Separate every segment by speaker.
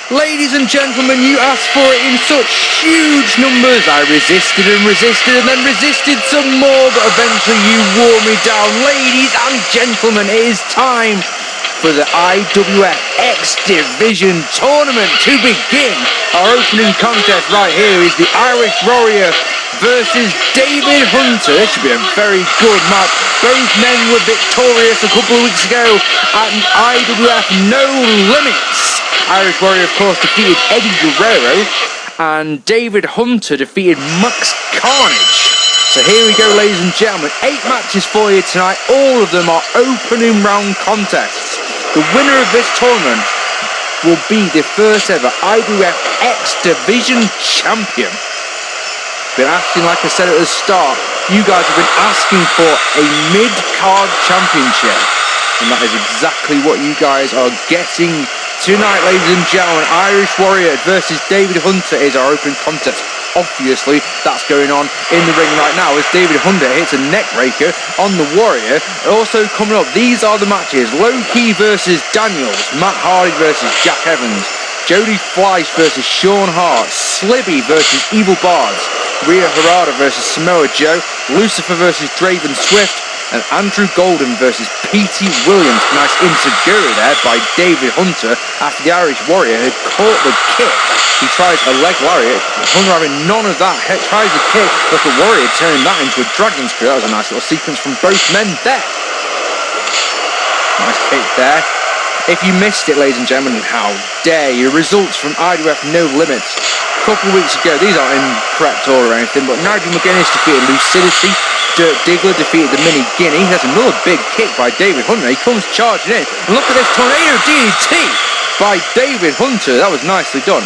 Speaker 1: Ladies and gentlemen, you asked for it in such huge numbers. I resisted and resisted and then resisted some more, but eventually you wore me down. Ladies and gentlemen, it is time for the IWF X Division tournament to begin. Our opening contest right here is the Irish Warrior versus David Hunter. This should be a very good match. Both men were victorious a couple of weeks ago at IWF No Limits. Irish Warrior, of course, defeated Eddie Guerrero, and David Hunter defeated Max Carnage. So here we go, ladies and gentlemen. 8 matches for you tonight. All of them are opening round contests. The winner of this tournament will be the first ever IWF X Division champion. Been asking, like I said at the start, you guys have been asking for a mid-card championship, and that is exactly what you guys are getting tonight, ladies and gentlemen. Irish Warrior versus David Hunter is our opening contest. Obviously, that's going on in the ring right now as David Hunter hits a neck breaker on the Warrior. Also coming up, these are the matches: Low-Key versus Daniels, Matt Hardy versus Jack Evans, Jodi Fliesh versus Sean Hart, Slibby versus Evil Bardz, Harada versus Samoa Joe, Lucifer versus Draven Swift, and Andrew Goldwin versus Petey Williams. Nice insecurity there by David Hunter after the Irish Warrior had caught the kick. He tries a leg lariat. Hunter having none of that. Tries the kick, but the Warrior turned that into a dragon screw. That was a nice little sequence from both men there. Nice kick there. If you missed it, ladies and gentlemen, how dare you? Results from IWF No Limits a couple of weeks ago. These aren't in correct order or anything, but Nigel McGuinness defeated Lucidity. Dirk Diggler defeated the Mini Guinea. That's another big kick by David Hunter. He comes charging in. And look at this tornado DDT by David Hunter. That was nicely done.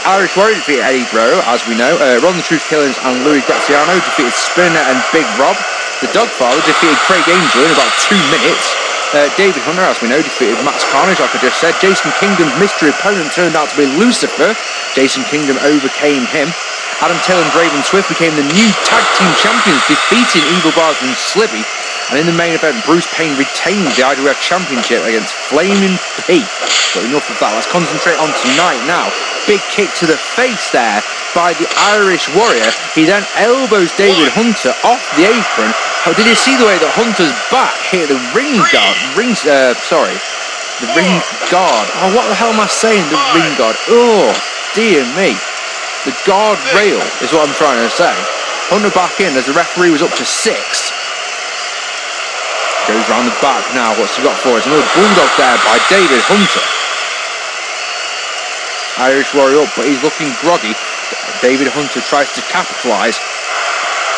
Speaker 1: Irish Warrior defeated Eddie Guerrero, as we know. Ron the Truth Killings and Louis Graziano defeated Spinner and Big Rob. The Dogfather defeated Craig Angel in about 2 minutes. David Hunter, as we know, defeated Max Carnage, like I just said. Jason Kingdom's mystery opponent turned out to be Lucifer. Jason Kingdom overcame him. Adam Taylor and Draven Swift became the new tag team champions, defeating Evil Bardz and Slibby. And in the main event, Bruce Payne retained the IWF Championship against Flaming Pete. But enough of that, let's concentrate on tonight now. Big kick to the face there by the Irish Warrior. He then elbows David Hunter off the apron. Oh, did you see the way that Hunter's back hit the ring guard? The ring guard. Oh, what the hell am I saying? The ring guard. Oh, dear me. The guard rail is what I'm trying to say. Hunter back in as the referee was up to 6. Goes round the back now. What's he got for us? Another bulldog there by David Hunter. Irish Warrior up, but he's looking groggy. David Hunter tries to capitalise.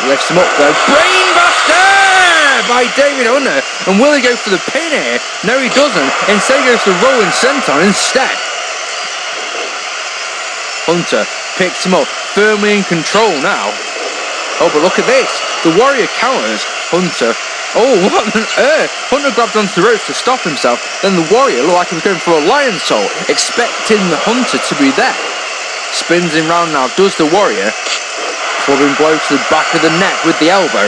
Speaker 1: Lifts him up though. Brainbuster by David Hunter. And will he go for the pin here? No, he doesn't. Instead he goes for the rolling senton instead. Hunter picks him up, firmly in control now. Oh, but look at this. The Warrior counters Hunter. Oh, what on earth? Hunter grabbed onto the ropes to stop himself. Then the Warrior looked like he was going for a lion salt, expecting the Hunter to be there. Spins him round now, does the Warrior. Clubbing blow to the back of the neck with the elbow.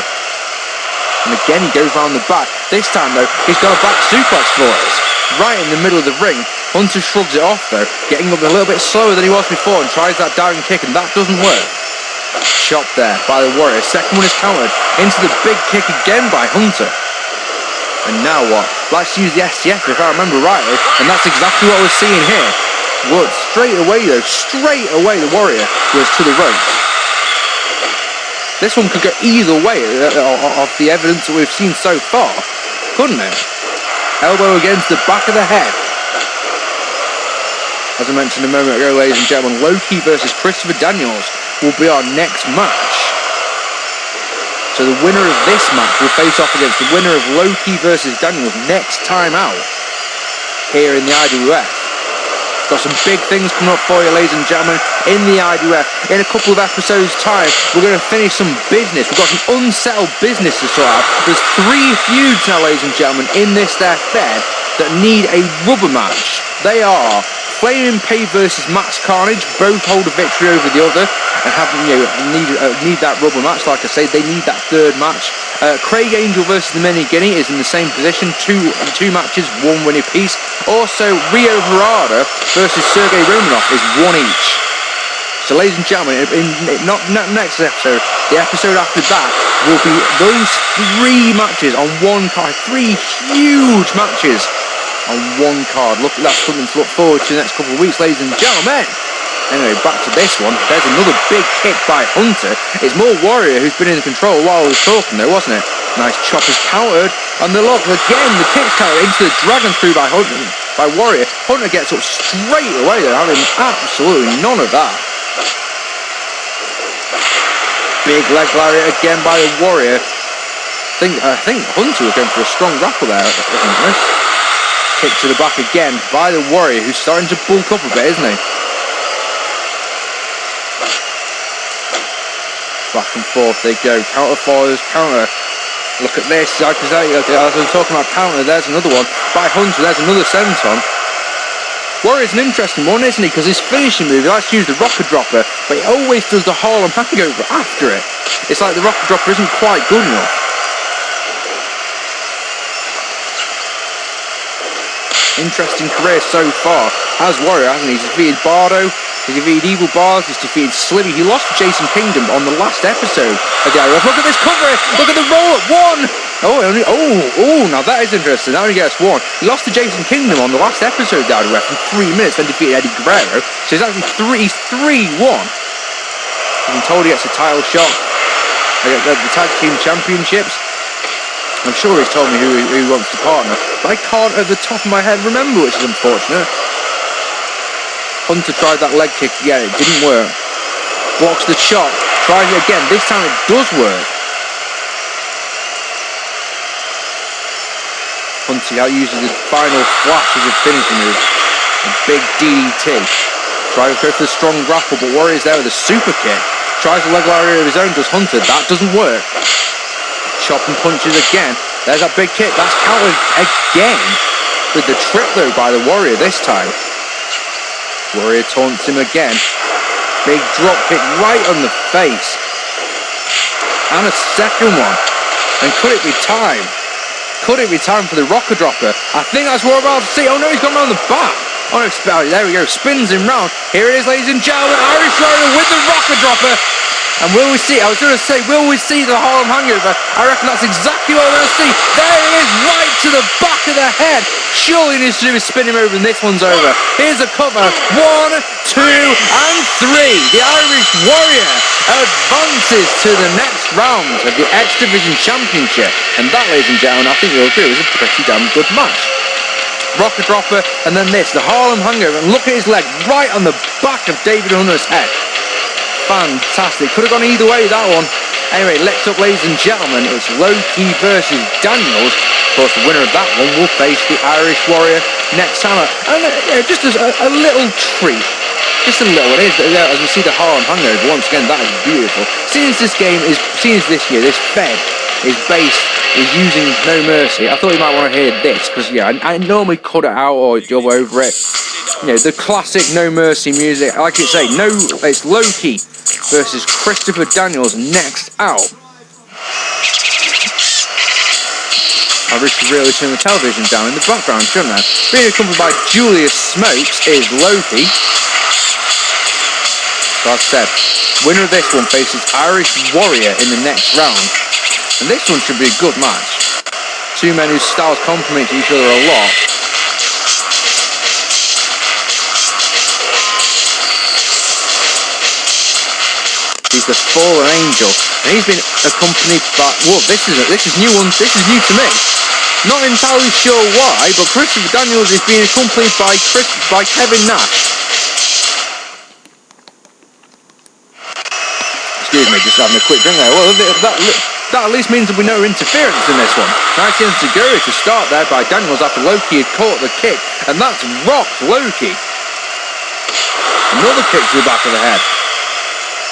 Speaker 1: And again he goes round the back. This time though, he's got a back suplex for us. Right in the middle of the ring. Hunter shrugs it off though, getting up a little bit slower than he was before and tries that diving kick, and that doesn't work. Chopped there by the Warrior. Second one is countered into the big kick again by Hunter. And now what? Likes to use the STF if I remember rightly, and that's exactly what we're seeing here. Look, straight away though, the Warrior goes to the ropes. This one could go either way of the evidence that we've seen so far, couldn't it? Elbow against the back of the head. As I mentioned a moment ago, ladies and gentlemen, Low-Key versus Christopher Daniels will be our next match. So the winner of this match will face off against the winner of Low-Key versus Daniels next time out here in the IWF. Got some big things coming up for you, ladies and gentlemen, in the IWF. In a couple of episodes' time, we're going to finish some business. We've got some unsettled business to sort out. There's 3 feuds now, ladies and gentlemen, in this there fed that need a rubber match. They are Flaming Pay versus Max Carnage. Both hold a victory over the other. and have need that rubber match. Like I say, they need that third match. Craig Angel versus the Mini Guinea is in the same position, two matches, 1 win apiece. Also, Rio Harada versus Sergey Romanov is 1 each. So, ladies and gentlemen, not next episode, the episode after that will be those 3 matches on 1 card. 3 huge matches on 1 card. Look, that's something to look forward to the next couple of weeks, ladies and gentlemen. Anyway, back to this one. There's another big kick by Hunter. It's more Warrior who's been in control while I was talking there, wasn't it? Nice chop is countered. And the lock again, the kick's countered into the dragon screw by Warrior. Hunter gets up straight away there, having absolutely none of that. Big leg lariat again by the Warrior. I think Hunter was going for a strong grapple there, wasn't this? Kick to the back again by the Warrior, who's starting to bulk up a bit, isn't he? Back and forth they go. Counter follows counter. Look at this. As I'm talking about counter, there's another one by Hunter. There's another senton. Warrior's an interesting one, isn't he? Because his finishing move, he likes to use the rocket dropper, but he always does the Harlem hangover after it. It's like the rocket dropper isn't quite good enough. Interesting career so far. Has Warrior, hasn't he? He's defeated Bardo. He's defeated Evil Bardz, he's defeated Slibby. He lost to Jason Kingdom on the last episode of the IRF. Look at this cover! Look at the roll at 1! Now that is interesting. That only gets 1. He lost to Jason Kingdom on the last episode of the IRF in 3 minutes, then defeated Eddie Guerrero. So he's actually 3-1. I've been told he gets a title shot. The Tag Team Championships. I'm sure he's told me who he wants to partner, but I can't at the top of my head remember, which is unfortunate. Hunter tried that leg kick again, it didn't work. Blocks the chop, tries it again, this time it does work. Hunter uses his final flash as a finishing move. A big DDT. Tries to go for the strong grapple, but Warrior's there with a super kick. Tries the leg lariat of his own, does Hunter, that doesn't work. Chop and punches again. There's that big kick, that's countered again. With the trip though by the Warrior this time. Warrior taunts him again. Big drop kick right on the face. And a second one. And could it be time? Could it be time for the rocker dropper? I think that's what we're about to see. Oh no, he's gone around the back. Oh no, there we go. Spins him round. Here it is, ladies and gentlemen. Irish Warrior with the rocker dropper. And will we see? I was going to say, will we see the Harlem hangover? I reckon that's exactly what we're going to see. There it is, right to the back of the head. Surely he needs to do is spin him over and this one's over. Here's a cover. 1, 2, and 3. The Irish Warrior advances to the next round of the X Division Championship. And that, ladies and gentlemen, I think you'll agree, was a pretty damn good match. Rocker dropper, and then this, the Harlem hangover. And look at his leg, right on the back of David Hunter's head. Fantastic. Could have gone either way, that one. Anyway, next up, ladies and gentlemen, it's Loki versus Daniels. Of course, the winner of that one will face the Irish Warrior next summer. And just as a little treat. Just a little one. As we see the Harlem hangover, once again, that is beautiful. Seeing as this year, this Fed is using No Mercy, I thought you might want to hear this, because I normally cut it out or dub over it. The classic No Mercy music. Like I say, it's Loki versus Christopher Daniels next out. I wish to really turn the television down in the background, shouldn't I? Being accompanied by Julius Smokes is Loki. Like I said, winner of this one faces Irish Warrior in the next round. And this one should be a good match. Two men whose styles complement each other a lot. He's the Fallen Angel, and he's been accompanied by. Whoa, this is new one. This is new to me. Not entirely sure why, but Christopher Daniels is being accompanied by Kevin Nash. Excuse me, just having a quick drink there. Well, that at least means there'll be no interference in this one. Nice enziguri to start there by Daniels after Loki had caught the kick, and that's rocked Loki. Another kick to the back of the head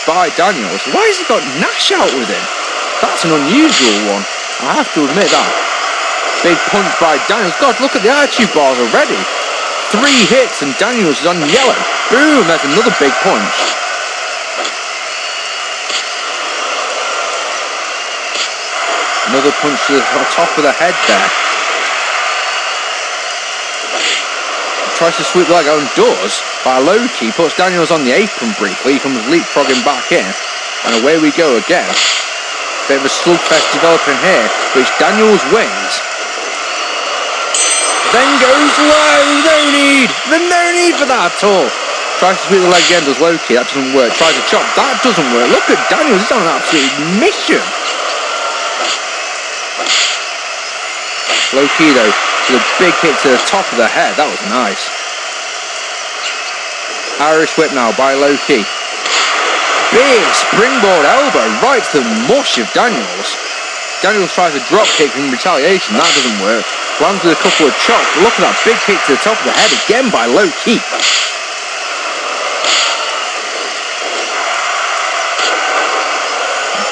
Speaker 1: by Daniels. Why has he got Nash out with him? That's an unusual one. I have to admit that. Big punch by Daniels. God, look at the attitude bars already. 3 hits and Daniels is on yellow. Boom, that's another big punch. Another punch to the top of the head there. Tries to sweep the leg on, does, by Loki, puts Daniels on the apron briefly, he comes leapfrogging back in, and away we go again. Bit of a slugfest developing here, which Daniels wins. Then goes low, no need for that at all. Tries to sweep the leg again, does Loki, that doesn't work. Tries to chop, that doesn't work. Look at Daniels, he's on an absolute mission. Loki though, with a big hit to the top of the head, that was nice. Irish whip now by Loki. Big springboard elbow right to the mush of Daniels. Daniels tries a drop kick in retaliation, that doesn't work. Lands with a couple of chops. Look at that big kick to the top of the head again by Loki.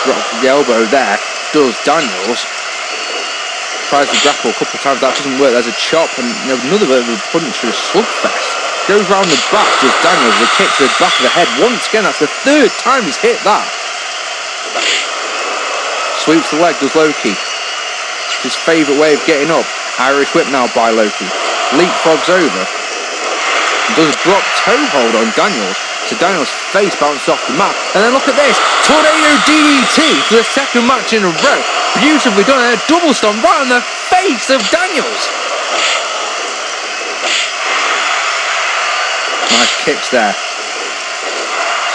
Speaker 1: Drops the elbow there, does Daniels. Tries to grapple a couple of times, that doesn't work. There's a chop and another bit of a punch for a slugfest. Goes round the back, does Daniels with a kick to the back of the head. Once again, that's the third time he's hit that. Sweeps the leg, does Loki. His favourite way of getting up. Irish whip now by Loki. Leapfrogs over. And does a drop toe hold on Daniels. So Daniels' face bounces off the mat. And then look at this. Tornado DDT for the second match in a row. Beautifully done. And a double stomp right on the face of Daniels. Nice kicks there.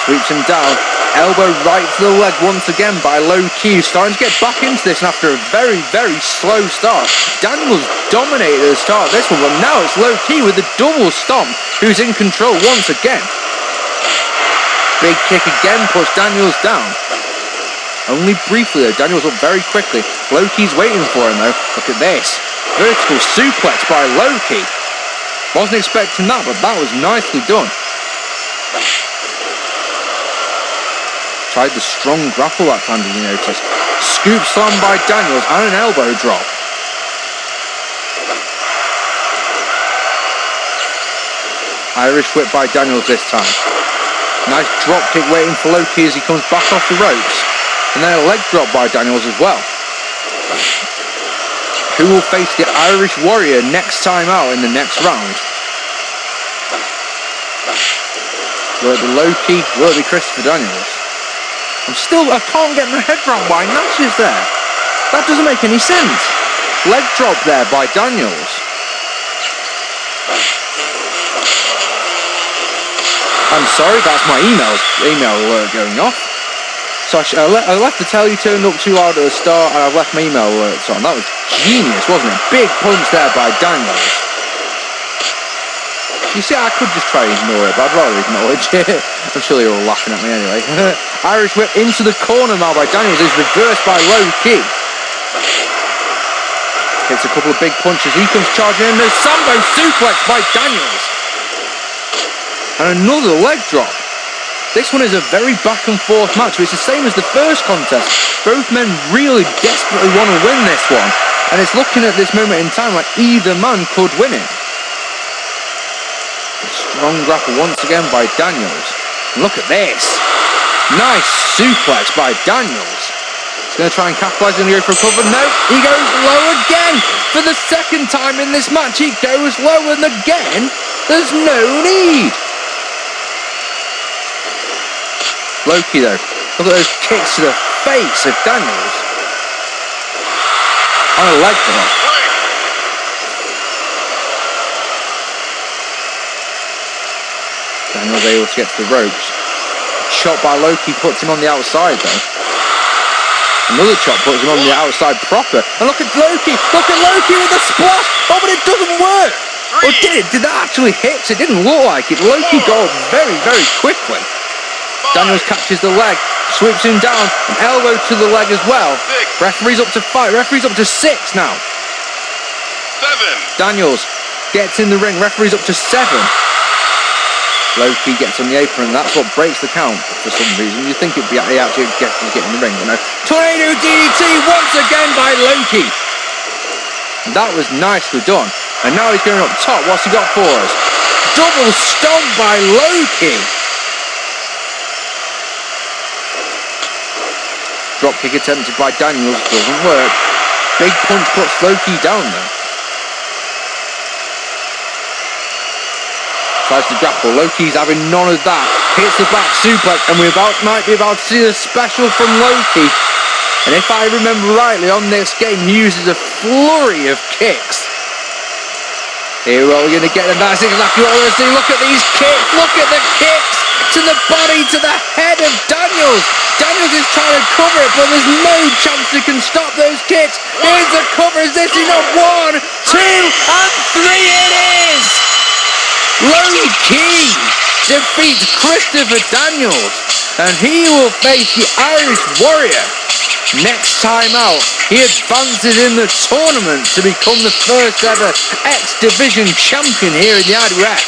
Speaker 1: Sweeps him down. Elbow right to the leg once again by Loki. Starting to get back into this and after a very, very slow start. Daniels dominated at the start of this one, but now it's Loki with the double stomp who's in control once again. Big kick again puts Daniels down. Only briefly though, Daniels up very quickly. Loki's waiting for him though. Look at this. Vertical suplex by Loki. Wasn't expecting that, but that was nicely done. Tried the strong grapple that time, did you notice? Scoop slam by Daniels and an elbow drop. Irish whip by Daniels this time. Nice drop kick waiting for Loki as he comes back off the ropes. And then a leg drop by Daniels as well. Who will face the Irish Warrior next time out in the next round? Will it be Loki? Will it be Christopher Daniels? I can't get my head round why Nash is there. That doesn't make any sense. Leg drop there by Daniels. I'm sorry, that's my email alert going off. So I'll have to tell you turned up too loud at the start and I've left my email alerts on. That was genius, wasn't it? Big punch there by Daniels. You see, I could just try and ignore it, but I'd rather acknowledge it. I'm sure you're all laughing at me anyway. Irish whip into the corner now by Daniels is reversed by Loki. Hits a couple of big punches. He comes charging in. There's Sambo suplex by Daniels. And another leg drop. This one is a very back and forth match. It's the same as the first contest. Both men really desperately want to win this one. And it's looking at this moment in time like either man could win it. A strong grapple once again by Daniels. And look at this. Nice suplex by Daniels. He's going to try and capitalise and go for a cover. No, he goes low again. For the second time in this match, he goes low and again, there's no need. Loki though, look at those kicks to the face of Daniels. On a leg drop. Daniels able to get to the ropes. Chop by Loki puts him on the outside though. Another chop puts him on the outside proper. And look at Loki with the splash. Oh, but it doesn't work. Or did it? Did that actually hit? It didn't look like it. Loki got up very, very quickly. Daniels catches the leg, sweeps him down, an elbow to the leg as well. Referee's up to 5, referee's up to 6 now.
Speaker 2: 7.
Speaker 1: Daniels gets in the ring, referee's up to 7. Loki gets on the apron, and that's what breaks the count for some reason. You'd think it'd be he actually get in the ring, but no. Tornado DDT once again by Loki. That was nicely done. And now he's going up top. What's he got for us? Double stomp by Loki. Drop kick attempted by Daniels, doesn't work. Big punch puts Loki down there. Tries to grapple. Loki's having none of that. Hits the back suplex, and we might be about to see a special from Loki. And if I remember rightly, on this game, he uses a flurry of kicks. Here we are going to get, and that's exactly what we're going to see. Look at these kicks. Look at the kicks to the body, to the head of Daniels. Daniels is trying to cover it, but there's no chance he can stop those kicks. Here's the cover. Is this enough? 1, 2, and 3 it is! Loki defeats Christopher Daniels, and he will face the Irish Warrior. Next time out, he advances in the tournament to become the first ever X Division champion here in the IWF.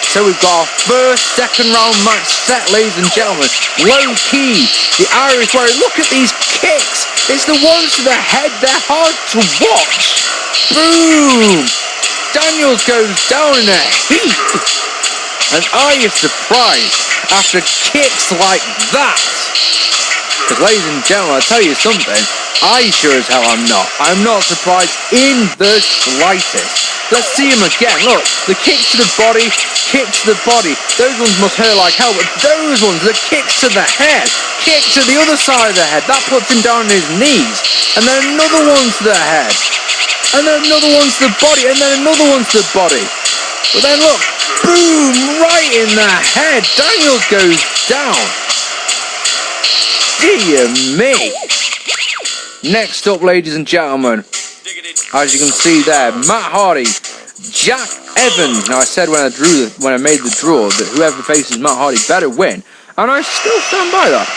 Speaker 1: So we've got our first second round match set, ladies and gentlemen. Loki, the Irish Warrior. Look at these kicks. It's the ones to the head. They're hard to watch. Boom. Daniels goes down in a heap. And are you surprised after kicks like that? Because, ladies and gentlemen, I'll tell you something, I sure as hell am not. I'm not surprised in the slightest. Let's see him again. Look, the kicks to the body, kicks to the body. Those ones must hurt like hell, but those ones, the kicks to the head, kick to the other side of the head, that puts him down on his knees. And then another one to the head. And then another one to the body, and then another one to the body. But then look, boom, right in the head. Daniels goes down. Dear me. Next up, ladies and gentlemen, as you can see there, Matt Hardy, Jack Evans. Now I said when I made the draw that whoever faces Matt Hardy better win, and I still stand by that.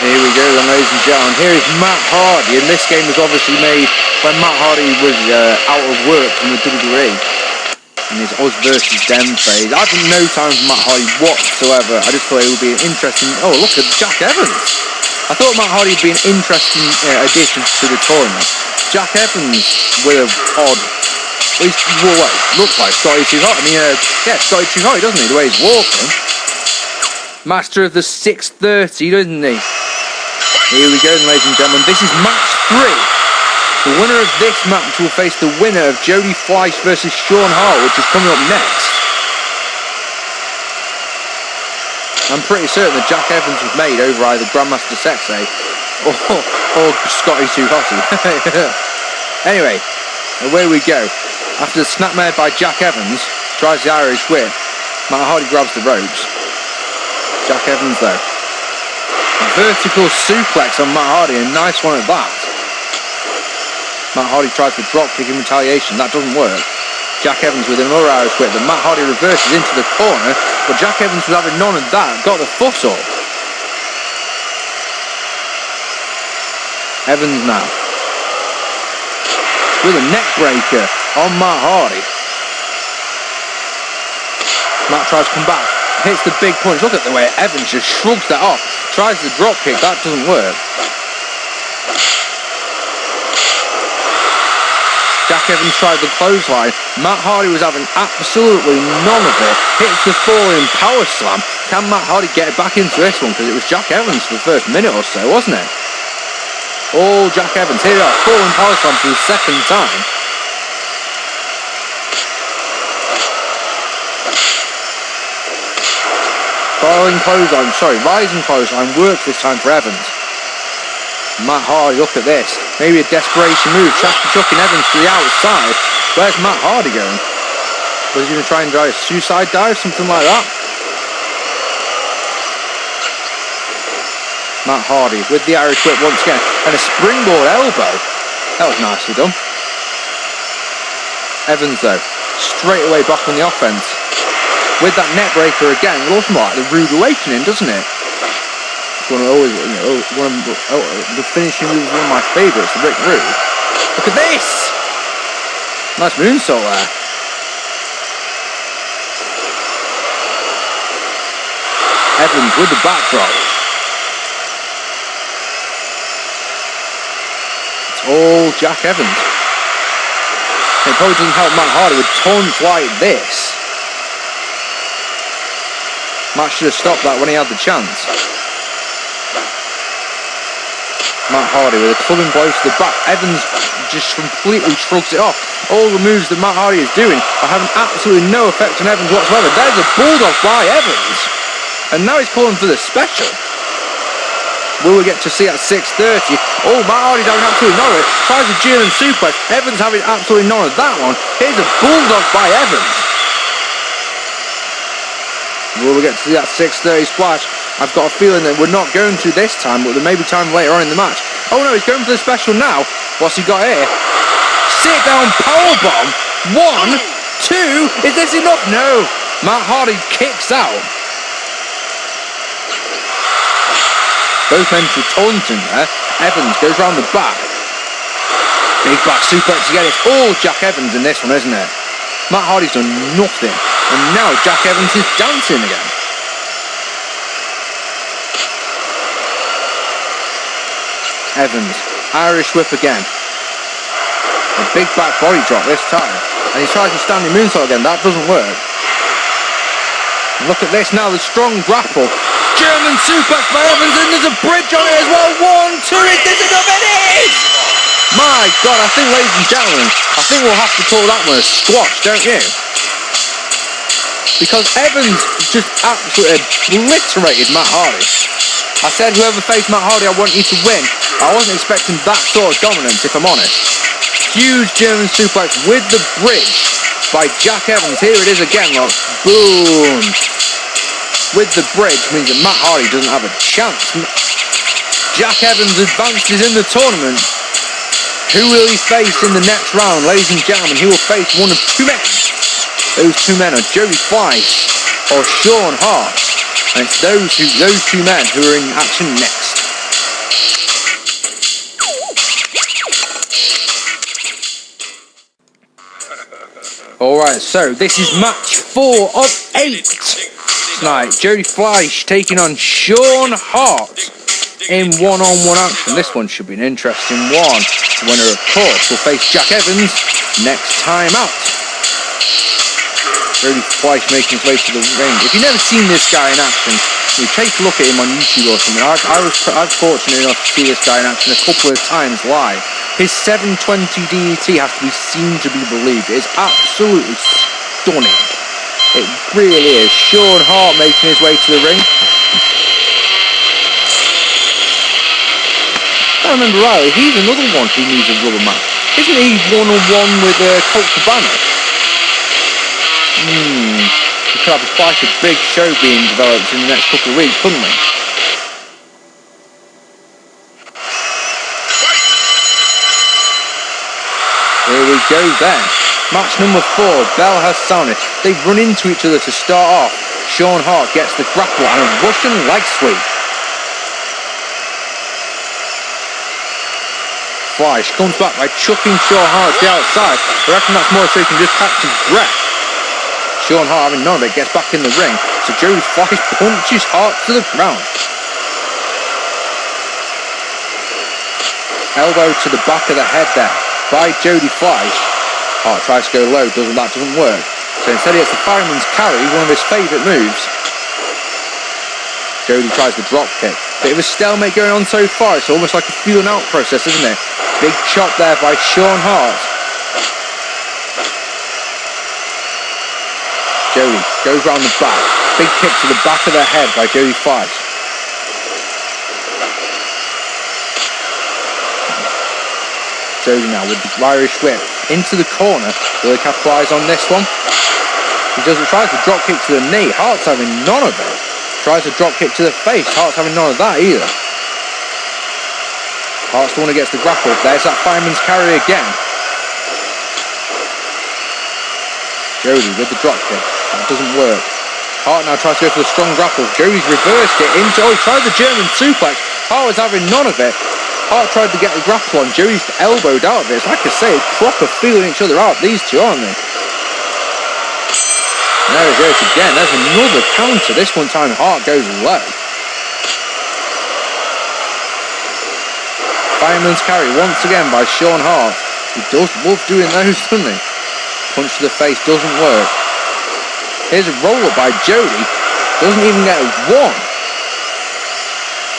Speaker 1: Here we go then, ladies and gentlemen. Here is Matt Hardy, and this game was obviously made when Matt Hardy was out of work from the WWE in his Us versus Them phase. I had no time for Matt Hardy whatsoever. I just thought it would be an interesting... Oh, look at Jack Evans. I thought Matt Hardy would be an interesting addition to the tournament. Jack Evans with an odd... Well, looks like Scotty Too Hot. I mean, yeah, Scotty Too Hot, doesn't he? The way he's walking. Master of the 630, doesn't he? Here we go, ladies and gentlemen. This is match 3. The winner of this match will face the winner of Jodi Fliesh versus Sean Hart, which is coming up next. I'm pretty certain that Jack Evans was made over either Grandmaster Sexay or Scotty Too Hotty. Anyway, away we go. After the snapmare by Jack Evans, tries the Irish whip. Matt Hardy grabs the ropes. Jack Evans though. Vertical suplex on Matt Hardy, a nice one at that. Matt Hardy tries to drop kick in retaliation, that doesn't work. Jack Evans with another Irish whip, but Matt Hardy reverses into the corner, but Jack Evans was having none of that, got the foot up. Evans now. With a neck breaker on Matt Hardy. Matt tries to come back. Hits the big punch. Look at the way Evans just shrugs that off. Tries the drop kick. That doesn't work. Jack Evans tried the clothesline. Matt Hardy was having absolutely none of it. Hits the falling power slam. Can Matt Hardy get back into this one? Because it was Jack Evans for the first minute or so, wasn't it? Oh, Jack Evans. Here we are. Falling power slam for the second time. Rising clothesline works this time for Evans. Matt Hardy, look at this. Maybe a desperation move. Chucking Evans to the outside. Where's Matt Hardy going? Was he going to try and drive a suicide dive? Something like that? Matt Hardy with the Irish whip once again. And a springboard elbow. That was nicely done. Evans though, straight away back on the offense. With that net breaker again, it looks like the Rude Awakening, doesn't it? It's one of the finishing moves is one of my favourites, the Rick Rude. Look at this! Nice moonsault there. Evans with the backdrop. all Jack Evans. It probably doesn't help Matt Hardy with taunts like this. Matt should have stopped that when he had the chance. Matt Hardy with a clubbing blow to the back. Evans just completely shrugs it off. All the moves that Matt Hardy is doing are having absolutely no effect on Evans whatsoever. There's a bulldog by Evans. And now he's calling for the special. Will we get to see at 6:30? Oh, Matt Hardy's having absolutely none of it. Tries a German suplex. Evans having absolutely none of that one. Here's a bulldog by Evans. Will we get to see that 6:30 splash? I've got a feeling that we're not going to this time, but there may be time later on in the match. Oh no, he's going for the special now. What's he got here? Sit down powerbomb. 1, 2. Is this enough? No. Matt Hardy kicks out. Both ends were taunting there. Evans goes round the back. Big back suplex again. It's all Jack Evans in this one, isn't it? Matt Hardy's done nothing. And now Jack Evans is dancing again. Evans, Irish whip again. A big back body drop this time. And he tries to standing moonsault again. That doesn't work. And look at this now, the strong grapple. German suplex by Evans, and there's a bridge on it as well. 1, 2, is this enough? It is! My God, I think, ladies and gentlemen, I think we'll have to call that one a squash, don't you? Because Evans just absolutely obliterated Matt Hardy. I said whoever faced Matt Hardy, I want you to win. I wasn't expecting that sort of dominance, if I'm honest. Huge German suplex with the bridge by Jack Evans. Here it is again, look. Boom. With the bridge means that Matt Hardy doesn't have a chance. Jack Evans advances in the tournament. Who will he face in the next round? Ladies and gentlemen, he will face one of two men. Those two men are Jodi Fliesh or Sean Hart. And it's those two men who are in action next. Alright, so this is match 4 of 8 tonight. Jodi Fliesh taking on Sean Hart in one-on-one action. This one should be an interesting one. The winner, of course, will face Jack Evans next time out. Jodi Fliesh making his way to the ring. If you've never seen this guy in action, you take a look at him on YouTube or something. I was fortunate enough to see this guy in action a couple of times live. His 720 DDT has to be seen to be believed. It is absolutely stunning. It really is. Sean Hart making his way to the ring. I remember right, he's another one who needs a rubber match. Isn't he one-on-one with Colt Cabana? We could have quite a big show being developed in the next couple of weeks, couldn't we? Here we go then. Match number 4, bell has sounded. They've run into each other to start off. Sean Hart gets the grapple and a Russian leg sweep. Fliesh comes back by chucking Sean Hart to the outside. I reckon that's more so he can just catch his breath. Sean Hart, having none of it, gets back in the ring. So Jodi Fliesh punches Hart to the ground. Elbow to the back of the head there by Jodi Fliesh. Hart tries to go low, that doesn't work. So instead he gets the fireman's carry, one of his favourite moves. Jodi tries the drop kick. Bit of a stalemate going on so far. It's almost like a feeling out process, isn't it? Big chop there by Sean Hart. Jodi goes round the back. Big kick to the back of the head by Jodi Fliesh. Jodi now with the Irish whip into the corner. Will he capitalise on this one? He doesn't. Tries to drop kick to the knee. Hart's having none of it. Tries to drop kick to the face. Hart's having none of that either. Hart's the one who gets the grapple. There's that fireman's carry again. Jodi with the drop kick. That doesn't work. Hart now tries to go for the strong grapple. Jodi's reversed it into... Oh, he tried the German suplex. Hart was having none of it. Hart tried to get the grapple on. Jodi's elbowed out of it. It's like I say, proper feeling each other out, these two, aren't they? There it goes again. There's another counter. This one time Hart goes low. Fireman's carry once again by Sean Hart. He does love doing those, doesn't he? Punch to the face doesn't work. Here's a roll-up by Jodi. Doesn't even get a 1.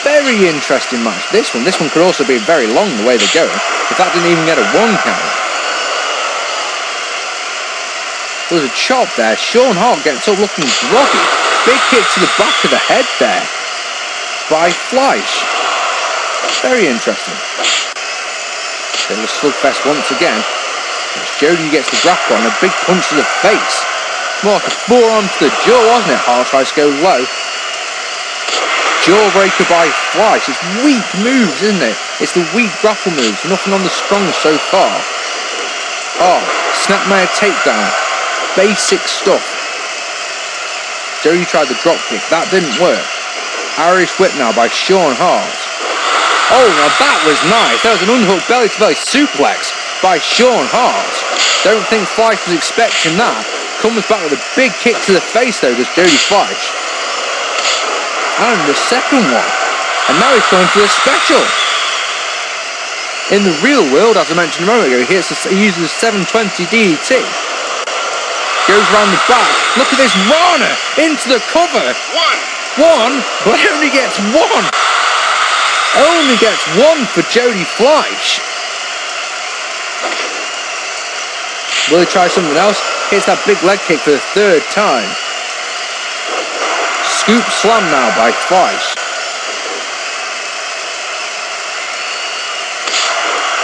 Speaker 1: Very interesting match. This one could also be very long the way they're going. If that didn't even get a 1 count. There's a chop there. Sean Hart gets up looking groggy. Big kick to the back of the head there by Fliesh. Very interesting. Bit of a slugfest once again. As Jodi gets the grapple and a big punch to the face. More like a forearm to the jaw, wasn't it? Hart tries to go low. Jawbreaker by Fliesh. It's weak moves, isn't it? It's the weak grapple moves. Nothing on the strong so far. Oh, snapmare takedown. Basic stuff. Jodi tried the dropkick. That didn't work. Irish whip now by Sean Hart. Oh, now that was nice. That was an unhooked belly-to-belly suplex by Sean Hart. Don't think Fliesh was expecting that. Comes back with a big kick to the face, though, does Jodi Fliesh. And the second one. And now he's going for the special. In the real world, as I mentioned a moment ago, he uses a 720 DDT. Goes around the back. Look at this Rana into the cover. One, but only gets 1. Only gets 1 for Jodi Fliesh. Will he try something else? Hits that big leg kick for the 3rd time. Scoop slam now by Fliesh.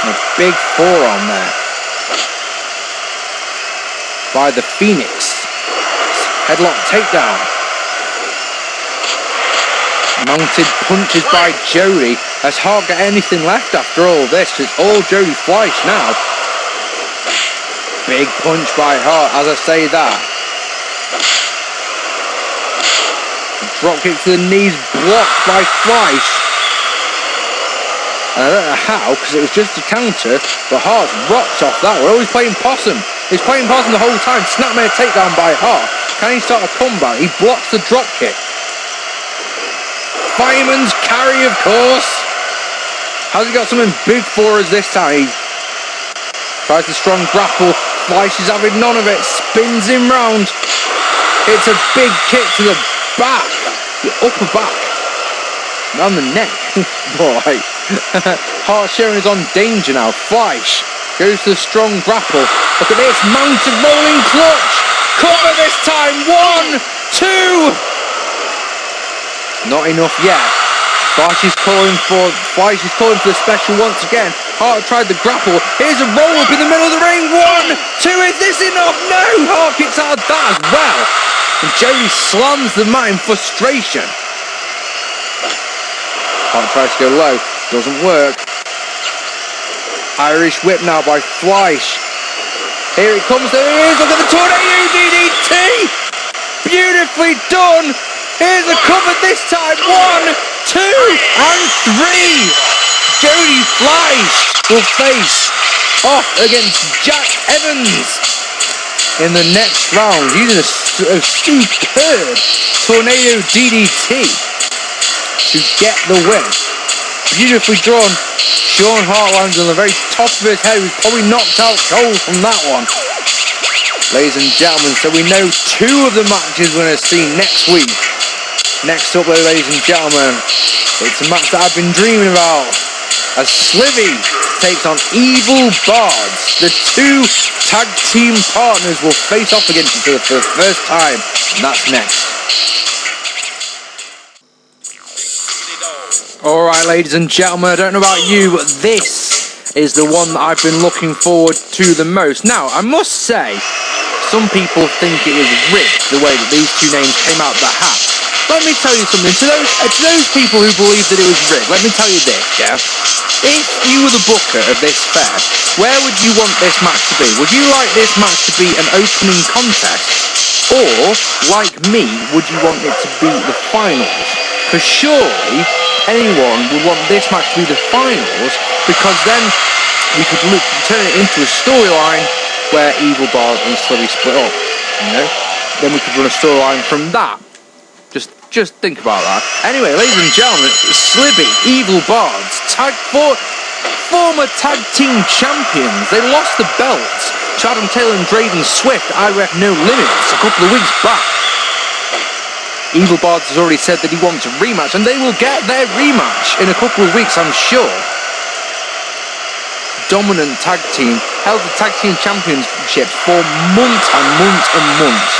Speaker 1: And a big forearm there by the Phoenix. Headlock takedown. Mounted punches by Jodi. Has Hart got anything left after all this? It's all Jodi Fliesh now. Big punch by Hart, as I say that. Drop kick to the knees, blocked by Fliesh. I don't know how, because it was just a counter, but Hart rocked off that. We're always playing possum. He's playing possum the whole time. Snapmare takedown by Hart. Can he start a comeback? He blocks the drop kick. Fireman's carry, of course. Has he got something big for us this time? He tries the strong grapple. Fliesh is having none of it. Spins him round. It's a big kick to the back. The upper back. And the neck. Boy. Hart showing is on danger now. Fliesh goes to the strong grapple. Look at this. Mounted rolling clutch. Cover this time. 1, 2. Not enough yet. Fliesh is calling for the special once again. Hart tried the grapple. Here's a roll up in the middle of the ring. 1, 2. Is this enough? No. Hart kicks out of that as well. And Jodi slams the mat in frustration. Hart tries to go low. Doesn't work. Irish whip now by Fliesh. Here it comes. There it is. Look at the tornado DDT. Beautifully done. Here's the cover this time. 1, 2, and 3. Jodi Fliesh will face off against Jack Evans in the next round using a superb tornado DDT to get the win. Beautifully drawn. Sean Hart lands on the very top of his head. He was probably knocked out cold from that one. Ladies and gentlemen, so we know 2 of the matches we're going to see next week. Next up, ladies and gentlemen, it's a match that I've been dreaming about. As Slibby takes on Evil Bardz. The 2 tag team partners will face off against each other for the first time. And that's next. Alright, ladies and gentlemen, I don't know about you, but this is the one that I've been looking forward to the most. Now, I must say, some people think it was rigged, the way that these 2 names came out of the hat. Let me tell you something, to those people who believe that it was rigged, let me tell you this, yeah? If you were the booker of this fair, where would you want this match to be? Would you like this match to be an opening contest? Or, like me, would you want it to be the finals? Because surely, anyone would want this match to be the finals, because then we could turn it into a storyline where Evil Bardz and Slibby split up, you know? Then we could run a storyline from that. Just think about that. Anyway, ladies and gentlemen, Slibby, Evil Bardz, former tag team champions. They lost the belts to Adam Taylor and Draven Swift, IWF No Limits, a couple of weeks back. Evil Bardz has already said that he wants a rematch, and they will get their rematch in a couple of weeks, I'm sure. Dominant tag team, held the tag team championships for months and months and months.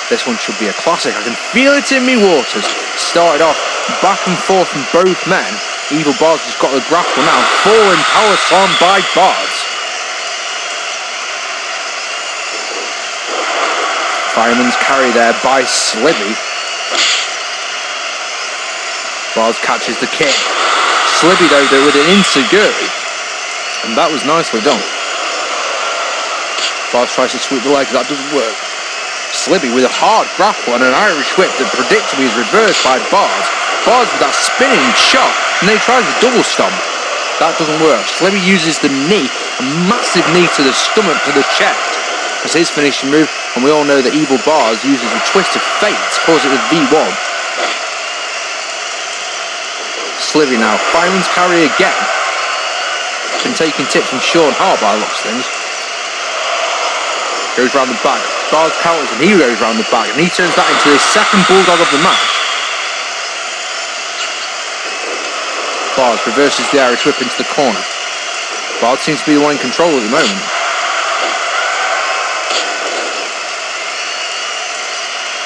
Speaker 1: This one should be a classic. I can feel it in me waters. Started off back and forth from both men. Evil Bardz has got the grapple now. Falling power slam by Bardz. Fireman's carry there by Slibby. Bardz catches the kick. Slibby though with an insecurity. And that was nicely done. Bardz tries to sweep the legs. That doesn't work. Slibby with a hard grapple and an Irish whip that predictably is reversed by Bardz. Bardz with that spinning shot, and then he tries a double stomp. That doesn't work. Slibby uses the knee, a massive knee to the stomach, to the chest. That's his finishing move, and we all know that Evil Bardz uses a twist of fate to cause it with V1. Slibby now, Fireman's carry again. Been taking tips from Sean Hart by the looks of things. Goes round the back. Bardz counters and he goes round the back, and he turns that into his second bulldog of the match. Bardz reverses the Irish whip into the corner. Bardz seems to be the one in control at the moment.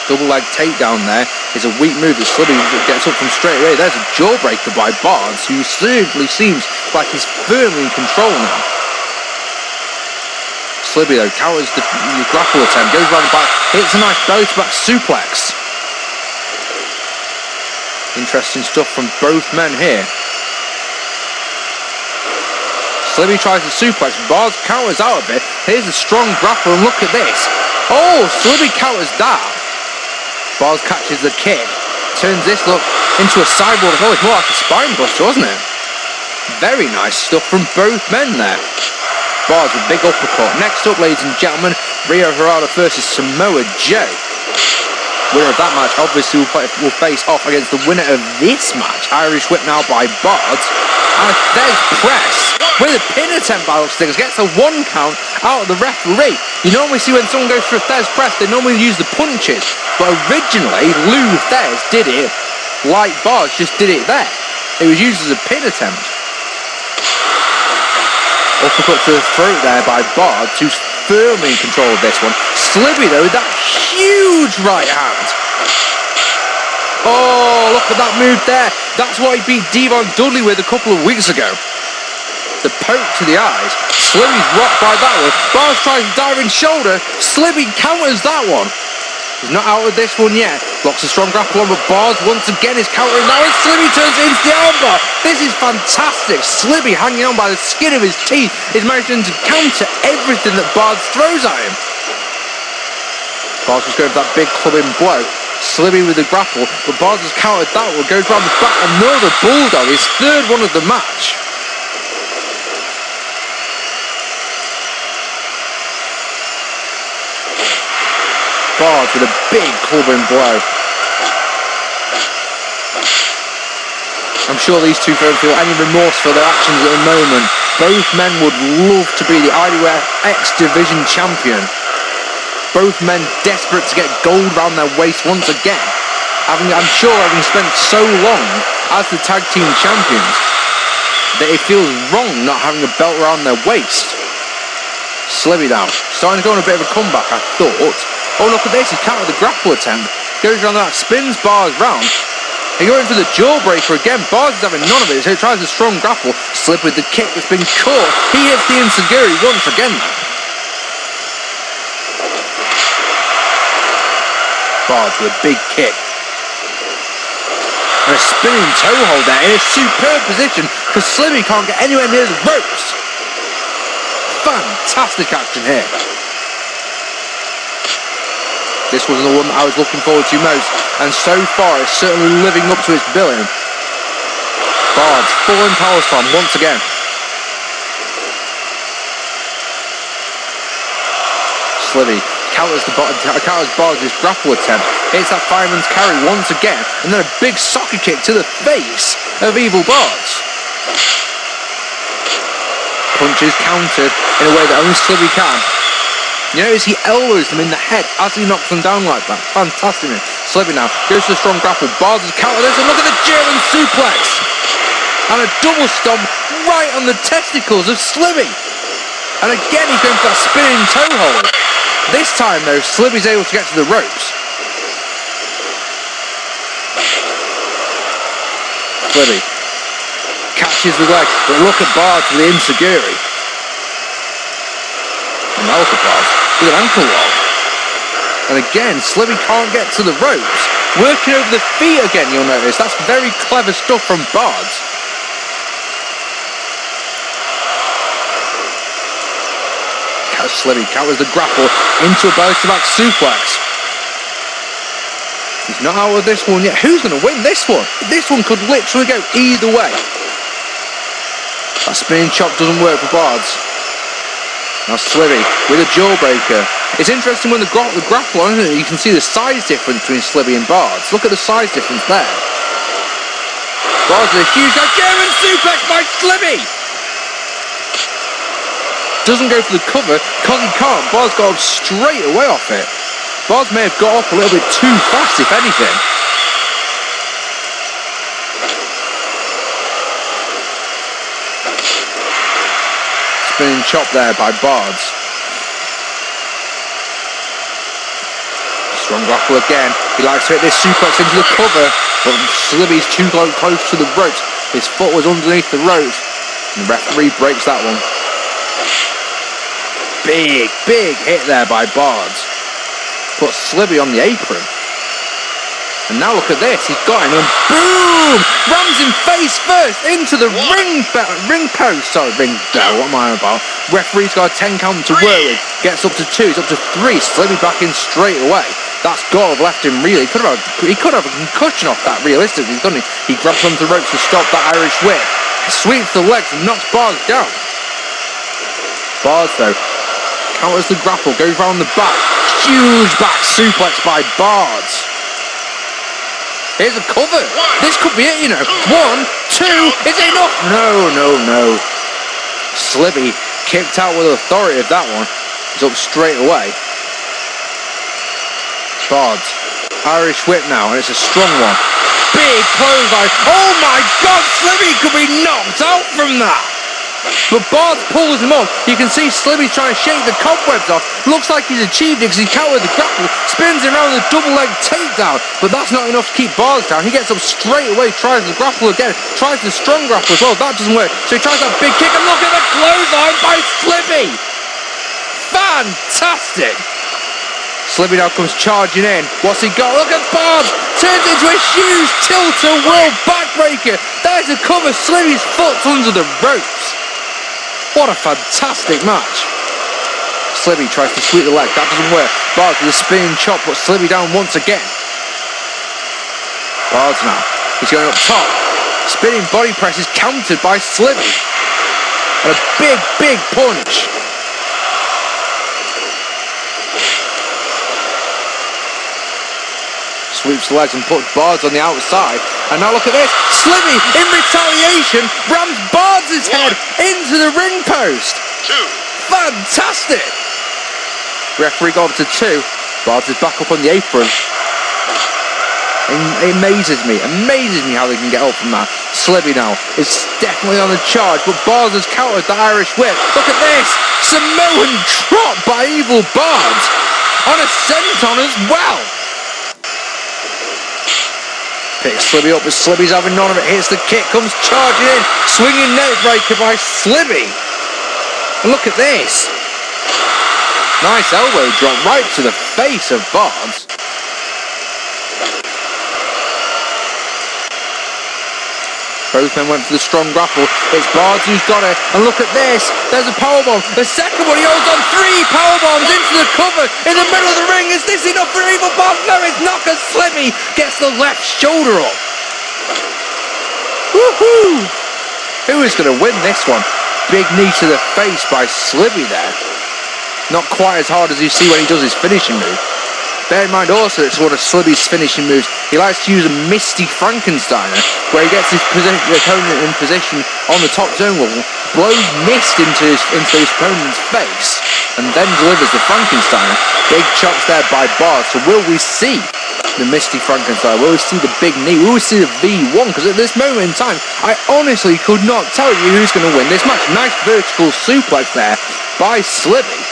Speaker 1: Double leg takedown there is a weak move that Slibby gets up from straight away. There's a jawbreaker by Bardz, who certainly seems like he's firmly in control now. Slibby though counters the grapple attempt, goes round the back, hits a nice belly to back suplex. Interesting stuff from both men here. Slibby tries to suplex, Bardz counters out of it. Here's a strong grapple, and look at this. Oh, Slibby counters that. Bardz catches the kick, turns this look into a sideboard. Oh, it's more like a spine buster, wasn't it? Very nice stuff from both men there. Bardz with big uppercut. Next up, ladies and gentlemen, Harada versus Samoa Joe. Winner of that match obviously will face off against the winner of this match. Irish whip now by Bardz. And a Thez press with a pin attempt by looks things. Gets a 1 count out of the referee. You normally see when someone goes for a Thez press, they normally use the punches. But originally, Lou Thez did it like Bardz just did it there. It was used as a pin attempt. Uppercut to the throat there by Bardz, who's firmly in control of this one. Slibby though with that huge right hand. Oh, look at that move there. That's what he beat Devon Dudley with a couple of weeks ago. The poke to the eyes. Slibby's rocked by that one. Bardz tries a diving shoulder. Slibby counters that one. He's not out of this one yet. Blocks a strong grapple on, but Bardz once again is countering now, and Slibby turns it into the armbar. This is fantastic. Slibby, hanging on by the skin of his teeth, is managing to counter everything that Bardz throws at him. Bardz was going for that big clubbing blow. Slibby with the grapple, but Bardz has countered that one. Goes round the back, another bulldog, his third one of the match. Bardz with a big clubbing blow. I'm sure these two don't feel any remorse for their actions at the moment. Both men would love to be the IWF X Division champion. Both men desperate to get gold around their waist once again. I'm sure having spent so long as the tag team champions, that it feels wrong not having a belt around their waist. Slibby now, starting to go on a bit of a comeback, I thought. Oh, look at this, he countered the grapple attempt. Goes around that, spins Bardz round. He goes for the jawbreaker again. Bardz is having none of it, so he tries a strong grapple. Slip with the kick that's been caught. He hits the enziguri once again. Bardz with a big kick. And a spinning toe hold there in a superb position, because Slibby can't get anywhere near the ropes. Fantastic action here. This was the one that I was looking forward to most, and so far it's certainly living up to its billing. Bardz, full-in power slam once again. Slibby counters Bardz's grapple attempt, hits that fireman's carry once again, and then a big soccer kick to the face of Evil Bardz. punches countered in a way that only Slibby can. You notice he elbows them in the head as he knocks them down like that. Fantastic. Slibby now goes to the strong grapple. Bardz has countered this, and look at the German suplex! And a double stomp right on the testicles of Slibby. And again he's going for that spinning toe hold. This time though, Slibby's able to get to the ropes. Slibby catches the leg, but look at Bardz with the enziguri. And now look at Bardz with an ankle lock. And again, Slibby can't get to the ropes. Working over the feet again, you'll notice. That's very clever stuff from Bardz. Slibby counters the grapple into a belly-to-back suplex. He's not out of this one yet. Who's going to win this one? This one could literally go either way. That spinning chop doesn't work for Bardz. Now Slibby with a jawbreaker. It's interesting when the grapple on it, you can see the size difference between Slibby and Bardz. Look at the size difference there. Bardz is a huge German suplex by Slibby. Doesn't go for the cover because he can't. Bardz got up straight away off it. Bardz may have got up a little bit too fast, if anything. Spinning chop there by Bardz. Strong grapple again. He likes to hit this suplex into the cover, but Slibby's too close to the ropes. His foot was underneath the ropes, and the referee breaks that one. Big hit there by Bardz. Put Slibby on the apron. And now look at this. He's got him and boom! Rams him face first into the ring post. Sorry, ring bell. What am I about? Referee's got a 10 count to work with. Gets up to 2. It's up to 3. Slibby back in straight away. That's got to have left him really. He could have a concussion off that realistically, couldn't he? He grabs onto the ropes to stop that Irish whip. Sweeps the legs and knocks Bardz down. Bardz though counters the grapple, goes round the back. Huge back suplex by Bardz. Here's a cover. This could be it, you know. 1, 2, is it enough? No. Slibby kicked out with authority of that one. He's up straight away. Bardz. Irish whip now, and it's a strong one. Big clothesline. Oh my God, Slibby could be knocked out from that. But Bardz pulls him off. You can see Slibby trying to shake the cobwebs off. Looks like he's achieved it because he countered the grapple. Spins him around with a double leg takedown. But that's not enough to keep Bardz down. He gets up straight away, tries the grapple again. Tries the strong grapple as well. That doesn't work. So he tries that big kick and look at the clothesline by Slibby. Fantastic. Slibby now comes charging in. What's he got? Look at Bardz. Turns into a huge tilt-a-whirl backbreaker. There's a cover. Slibby's foot's under the ropes. What a fantastic match. Slibby tries to sweep the leg. That doesn't work. Bardz with a spinning chop puts Slibby down once again. Bardz now. He's going up top. Spinning body press is countered by Slibby. And a big punch. Sweeps the legs and puts Bardz on the outside. And now look at this. Slibby, in retaliation, rams Bardz's head into the ring post.
Speaker 2: 2.
Speaker 1: Fantastic. Referee got up to 2. Bardz is back up on the apron. It amazes me how they can get up from that. Slibby now is definitely on the charge, but Bardz has countered the Irish whip. Look at this. Samoan drop by Evil Bardz on a senton as well. Picks Slibby up, but Slibby's having none of it. Hits the kick, comes charging in. Swinging neck breaker by Slibby. And look at this. Nice elbow drop right to the face of Bardz. Both men went for the strong grapple. It's Bardz who's got it. And look at this. There's a powerbomb. The second one, he holds on 3 powerbombs into the cover in the middle of the ring. Is this enough for Evil Bardz? No, it's not, because Slibby gets the left shoulder up. Woohoo! Who is going to win this one? Big knee to the face by Slibby there. Not quite as hard as you see when he does his finishing move. Bear in mind also it's one of Slibby's finishing moves. He likes to use a Misty Frankensteiner, where he gets his opponent in position on the top zone level, blows mist into his opponent's face, and then delivers the Frankenstein. Big chops there by Bardz. So will we see the Misty Frankenstein? Will we see the big knee? Will we see the V1? Because at this moment in time, I honestly could not tell you who's going to win this match. Nice vertical suplex there by Slibby.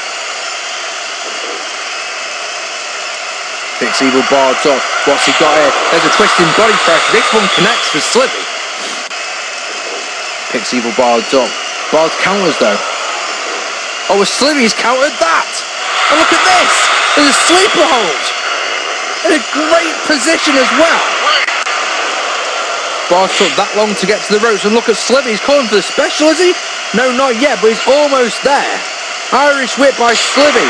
Speaker 1: Picks evil Bardz up. What's he got here? There's a twisting body press. This one connects for Slibby. Picks evil Bardz up. Bardz counters though. Oh, Slibby's countered that. And look at this. There's a sleeper hold. In a great position as well. Bardz took that long to get to the ropes. And look at Slibby. He's calling for the special, is he? No, not yet, but he's almost there. Irish whip by Slibby.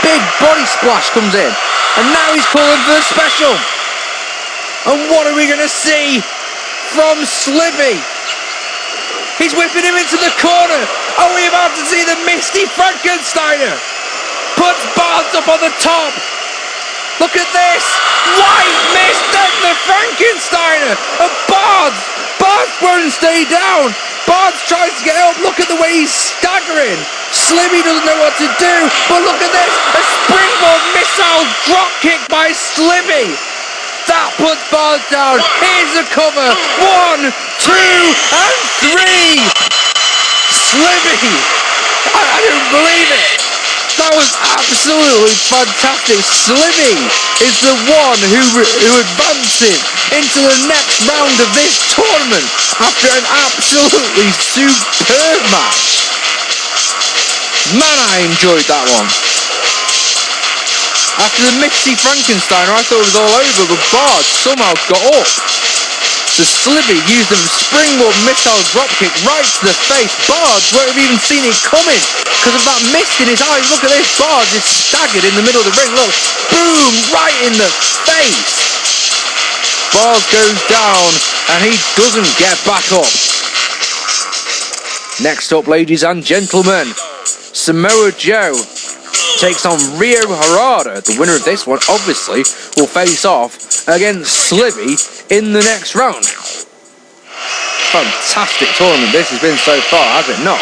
Speaker 1: Big body splash comes in. And now he's calling for the special. And what are we going to see from Slibby? He's whipping him into the corner. Are we about to see the Misty Frankensteiner? Puts Bardz up on the top. Look at this. White mist, then the Frankensteiner. And Bardz won't stay down. Bardz tries to get up. Look at the way he's staggering. Slibby doesn't know what to do. But look at this. A springboard missile drop kick by Slibby. That puts Bardz down. Here's the cover. 1, 2, and 3. Slibby. I don't believe it. That was absolutely fantastic. Slibby is the one who advances into the next round of this tournament after an absolutely superb match. Man, I enjoyed that one. After the Misty Frankensteiner, I thought it was all over, but Bardz somehow got up. So Slibby used a springboard missile dropkick right to the face. Bardz won't have even seen it coming because of that mist in his eyes. Look at this. Bardz is staggered in the middle of the ring. Look. Boom. Right in the face. Bardz goes down and he doesn't get back up. Next up, ladies and gentlemen, Samoa Joe takes on Harada. The winner of this one, obviously, will face off against Slibby in the next round. Fantastic tournament this has been so far, has it not?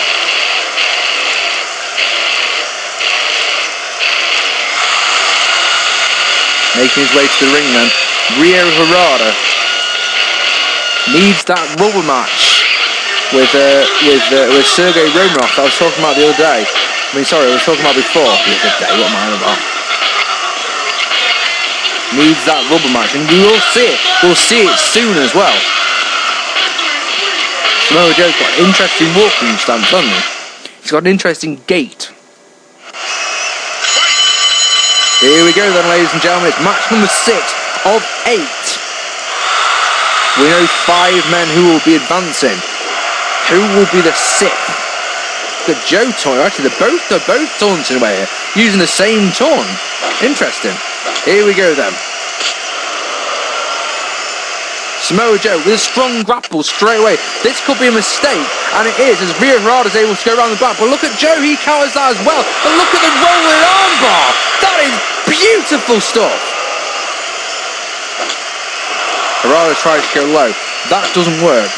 Speaker 1: Making his way to the ring then, Harada needs that rubber match with Sergey Romanov that I was talking about the other day. I was talking about before the other day. What am I on about? Needs that rubber match, and we will see it. We'll see it soon as well. Samoa Joe's got an interesting walking stance, hasn't he? He's got an interesting gait. Here we go then, ladies and gentlemen. It's match number 6 of 8. We know 5 men who will be advancing. Who will be the 6th? The Joe taunt. Actually, they're both taunting away here, using the same taunt. Interesting. Here we go then. Samoa Joe with a strong grapple straight away. This could be a mistake, and it is, as Harada is able to go around the back. But look at Joe, he counters that as well. And look at the rolling armbar. That is beautiful stuff. Harada tries to go low. That doesn't work.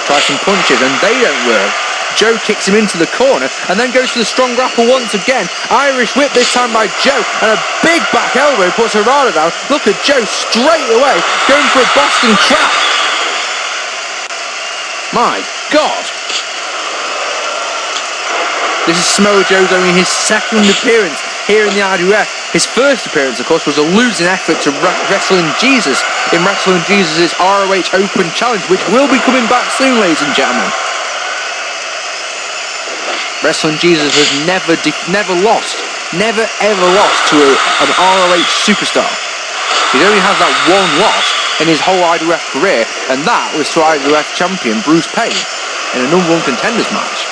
Speaker 1: Try some punches, and they don't work. Joe kicks him into the corner and then goes for the strong grapple once again. Irish whip this time by Joe, and a big back elbow puts Harada down. Look at Joe straight away going for a Boston Crab. My God. This is Samoa Joe's only his second appearance here in the IWF. His first appearance, of course, was a losing effort to Wrestling Jesus in Wrestling Jesus' ROH Open Challenge, which will be coming back soon, ladies and gentlemen. Wrestling Jesus has never lost to an ROH superstar. He only has that one loss in his whole IWF career, and that was to IWF champion Bruce Payne in a number 1 contenders match.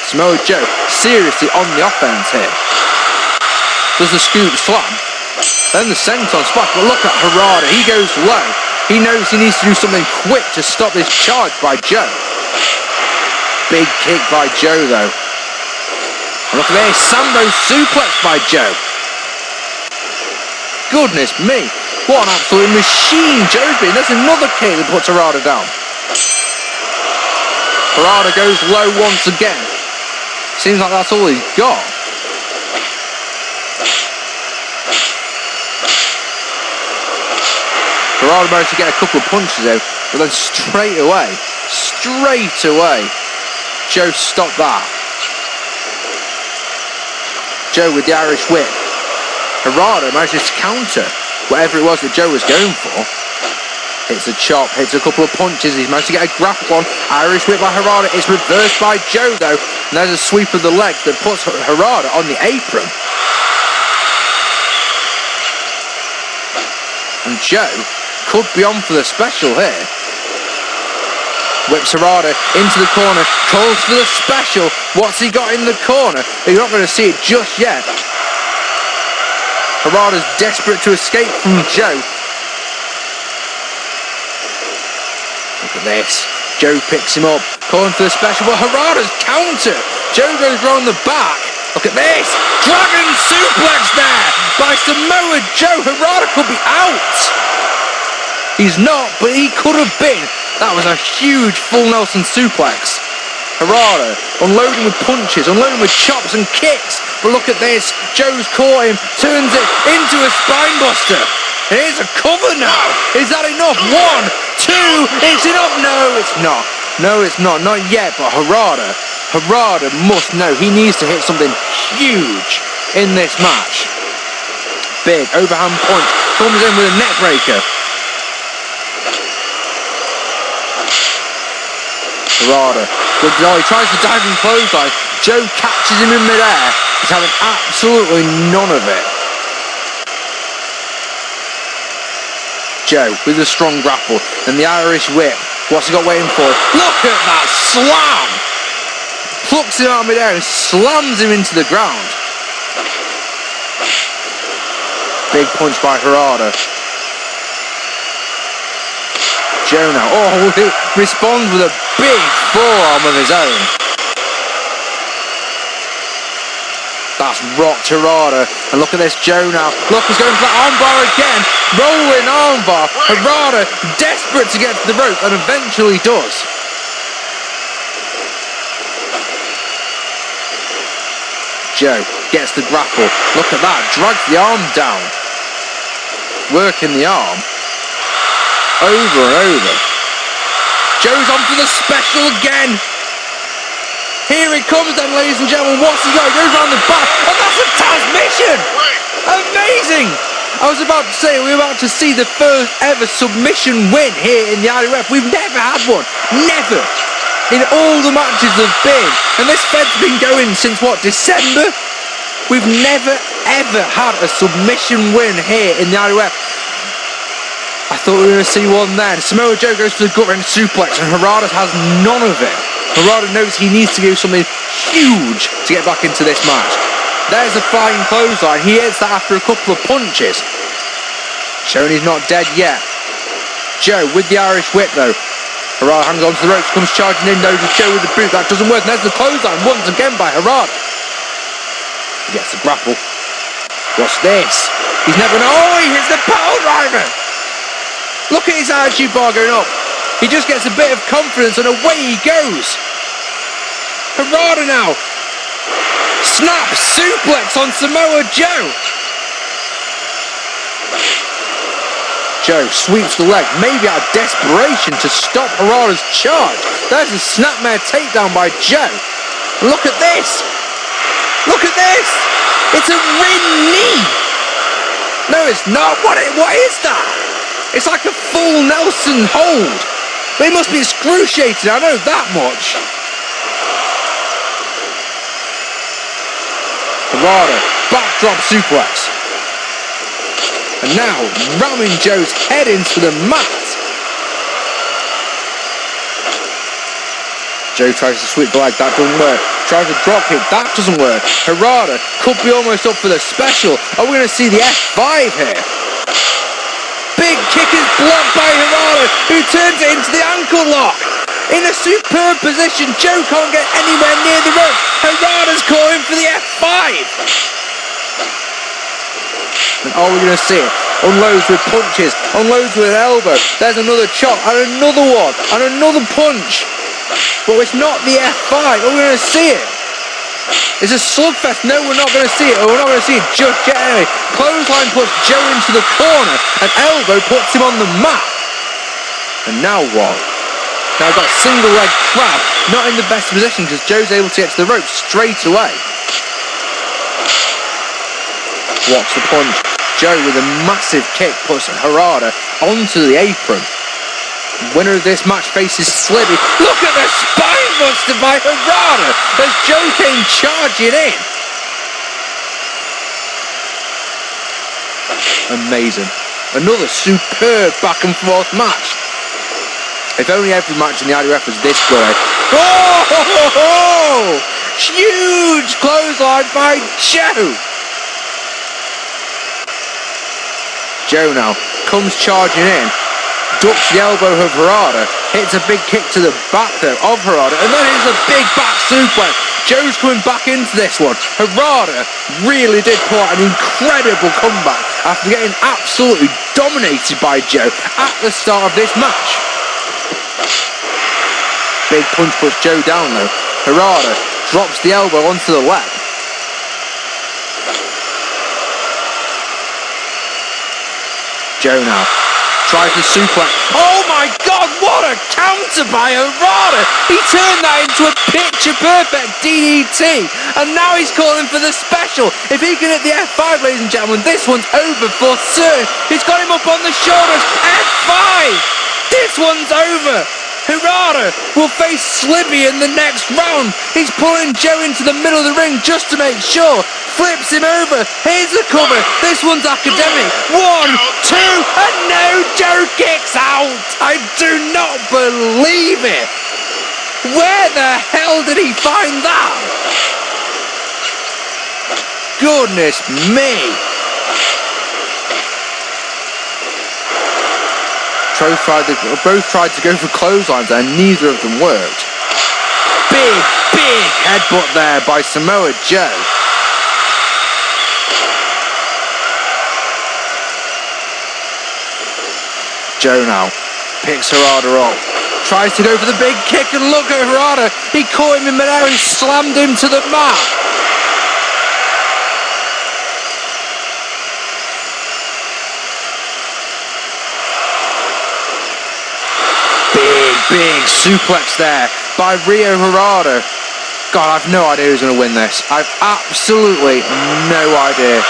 Speaker 1: Samoa Joe seriously on the offense here. Does the scoop slam, then the senton splash, but look at Harada, he goes low. He knows he needs to do something quick to stop this charge by Joe. Big kick by Joe though. Look at this, Sambo suplex by Joe. Goodness me, what an absolute machine Joe's been. There's another kick that puts Harada down. Harada goes low once again. Seems like that's all he's got. Harada managed to get a couple of punches out, but then straight away, Joe stopped that. Joe with the Irish whip. Harada manages to counter whatever it was that Joe was going for. Hits a chop, hits a couple of punches, he's managed to get a grapple on. Irish whip by Harada, it's reversed by Joe though, and there's a sweep of the leg that puts Harada on the apron. And Joe could be on for the special here. Whips Harada into the corner, calls for the special. What's he got in the corner? You're not going to see it just yet. Harada's desperate to escape from Joe. Look at this. Joe picks him up, calling for the special, but Harada's counter. Joe goes round the back. Look at this. Dragon suplex there by Samoa Joe. Harada could be out. He's not, but he could have been. That was a huge full Nelson suplex. Harada unloading with punches, unloading with chops and kicks. But look at this. Joe's caught him, turns it into a spine buster. And here's a cover now. Is that enough? 1, 2, it's enough. No, it's not. No, it's not. Not yet, but Harada must know he needs to hit something huge in this match. Big overhand punch. Comes in with a neck breaker. Harada, good goal. He tries to dive in clothesline. Joe catches him in midair. He's having absolutely none of it. Joe with a strong grapple and the Irish whip. What's he got waiting for? Look at that slam! Plucks him out of midair and slams him into the ground. Big punch by Harada. Joe now, he responds with a big forearm of his own. That's rocked Harada. And look at this, Joe now. Look, he's going for that armbar again. Rolling armbar. Harada desperate to get to the rope and eventually does. Joe gets the grapple. Look at that, drags the arm down. Working the arm. Over and over. Joe's on for the special again. Here it comes then, ladies and gentlemen. What's he got? He goes around the back. And that's a transmission. Amazing. I was about to say, we're about to see the first ever submission win here in the IWF. We've never had one. Never. In all the matches have been. And this fed's been going since, what, December? We've never, ever had a submission win here in the IWF. I thought we were going to see one then. Samoa Joe goes for the gut-wrench suplex and Harada has none of it. Harada knows he needs to do something huge to get back into this match. There's a flying clothesline. He hits that after a couple of punches. Showing he's not dead yet. Joe with the Irish whip though. Harada hangs onto the ropes, comes charging in though to Joe with the boot. That doesn't work. And there's the clothesline once again by Harada. He gets the grapple. What's this? He's never know. Oh, he hits the power driver. Look at his attitude bar going up. He just gets a bit of confidence and away he goes. Harada now. Snap suplex on Samoa Joe. Joe sweeps the leg, maybe out of desperation to stop Harada's charge. There's a snapmare takedown by Joe. Look at this. Look at this. It's a ring knee. No, it's not. What is that? It's like a full Nelson hold. But it must be excruciating, I know that much. Harada, backdrop suplex. And now, ramming Joe's head into the mat. Joe tries to sweep the leg, that doesn't work. Tries to drop kick, that doesn't work. Harada could be almost up for the special. Are we going to see the F5 here? Big kick is blocked by Harada, who turns it into the ankle lock. In a superb position, Joe can't get anywhere near the rope. Harada's calling for the F5. And are we going to see it? Unloads with punches, unloads with an elbow. There's another chop, and another one, and another punch. But it's not the F5. Are we going to see it? It's a slugfest. No, we're not going to see it. We're not going to see it just yet anyway. Clothesline puts Joe into the corner. An elbow puts him on the mat. And now what? Now I've got single leg crab. Not in the best position because Joe's able to get to the rope straight away. Watch the punch. Joe with a massive kick puts Harada onto the apron. Winner of this match faces Slibby. Look at the spine buster by Harada as Joe came charging in. Amazing. Another superb back and forth match. If only every match in the IWF was this good. Oh! Huge clothesline by Joe. Joe now comes charging in, ducks the elbow of Harada, hits a big kick to the back though of Harada, and then hits a big back suplex. Joe's coming back into this one. Harada really did pull out an incredible comeback after getting absolutely dominated by Joe at the start of this match. Big punch puts Joe down though. Harada drops the elbow onto the leg. Joe now tries to suplex. Oh my God, what a counter by Harada! He turned that into a picture-perfect DDT, and now he's calling for the special. If he can hit the F5, ladies and gentlemen, this one's over for certain. He's got him up on the shoulders. F5! This one's over. Harada will face Slibby in the next round. He's pulling Joe into the middle of the ring just to make sure. Flips him over. Here's the cover. This one's academic. 1, 2, and no, Joe kicks out. I do not believe it. Where the hell did he find that? Goodness me. Both tried to go for clotheslines and neither of them worked. Big headbutt there by Samoa Joe. Joe now picks Harada up. Tries to go for the big kick and look at Harada. He caught him in midair and slammed him to the mat. Big suplex there by Rio Harada. God, I've no idea who's going to win this. I've absolutely no idea.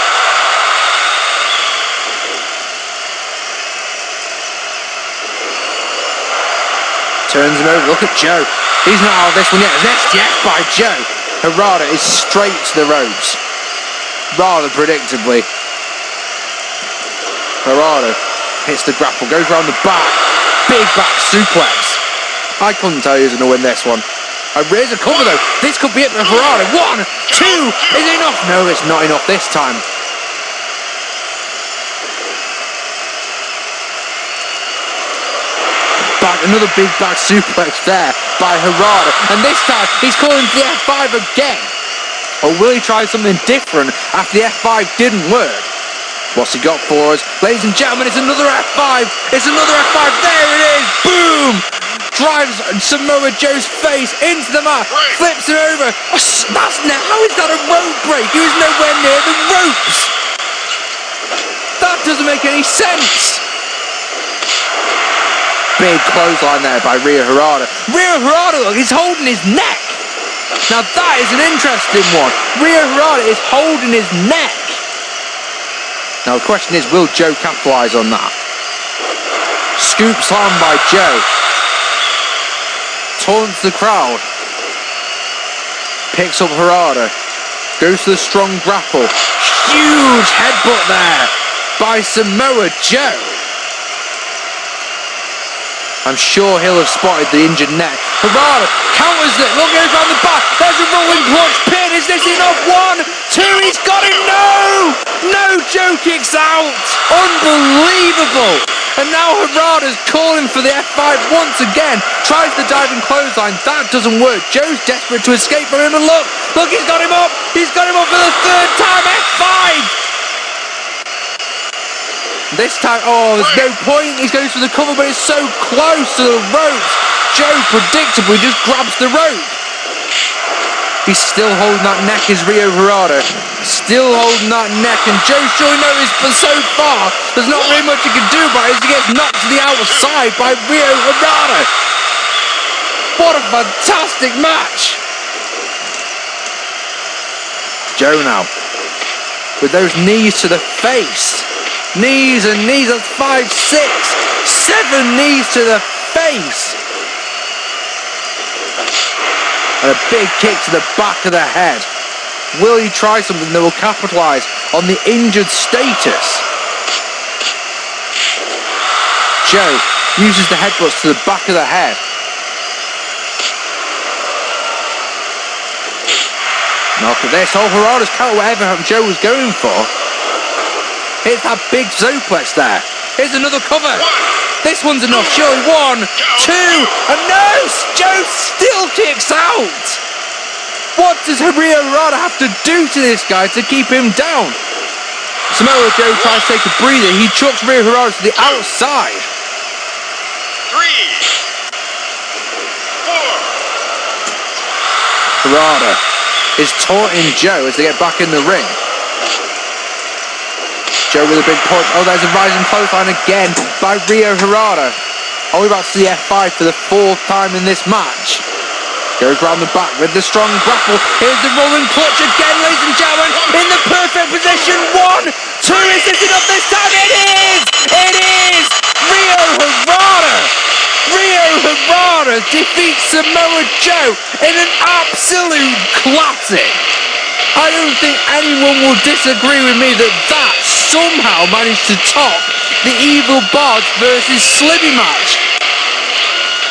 Speaker 1: Turns him over. Look at Joe. He's not out of this one yet. An STF by Joe. Harada is straight to the ropes. Rather predictably. Harada hits the grapple. Goes around the back. Big back suplex. I couldn't tell you who's going to win this one. Here's a cover though. This could be it for Harada. 1, 2. Is it enough? No, it's not enough this time. Another big back suplex there by Harada. And this time he's calling for the F5 again. Or will he try something different after the F5 didn't work? What's he got for us? Ladies and gentlemen, it's another F5. It's another F5. There it is. Boom. Drives Samoa Joe's face into the mat. Flips him over. Oh, that's now. How is that a rope break? He was nowhere near the ropes. That doesn't make any sense. Big clothesline there by Rio Harada. Rio Harada, look, he's holding his neck. Now that is an interesting one. Rio Harada is holding his neck. Now the question is, will Joe capitalise on that? Scoop slam by Joe. Taunts the crowd. Picks up Harada. Goes to the strong grapple. Huge headbutt there by Samoa Joe. I'm sure he'll have spotted the injured neck. Harada counters it. Look, goes around the back. There's a rolling clutch pin. Is this enough? 1, 2. He's got him. No! No, Joe kicks out. Unbelievable. And now Harada's calling for the F5 once again. Tries the diving clothesline. That doesn't work. Joe's desperate to escape from him. And look, he's got him up. He's got him up for the 3rd time. F5. This time, oh, there's no point. He goes for the cover, but it's so close to the ropes. Joe predictably just grabs the rope. He's still holding that neck as Rio Harada. Still holding that neck, and Joe's showing notice, but so far, there's not really much he can do about it as he gets knocked to the outside by Rio Harada. What a fantastic match! Joe now, with those knees to the face. Knees and knees, that's 5, 6, 7 knees to the face. And a big kick to the back of the head. Will he try something that will capitalise on the injured status? Joe uses the headbutts to the back of the head. Knock at this. Oh, Harada's counter, whatever Joe was going for. Hits that big suplex there. Here's another cover. This one's enough, surely. 1, 2, and no! Joe still kicks out! What does Rio Harada have to do to this guy to keep him down? Samoa Joe tries to take a breather. He chucks Rio Harada to the outside.
Speaker 2: 3, 4.
Speaker 1: Harada is taunting Joe as they get back in the ring. Joe with a big punch. Oh, there's a rising clothesline again by Rio Harada. Are we about to see F5 for the 4th time in this match? Goes round the back with the strong grapple. Here's the rolling clutch again, ladies and gentlemen, in the perfect position. 1, 2, is this enough this time? It is! It is! Rio Harada! Rio Harada defeats Samoa Joe in an absolute classic. I don't think anyone will disagree with me that somehow managed to top the Evil Bardz versus Slibby match.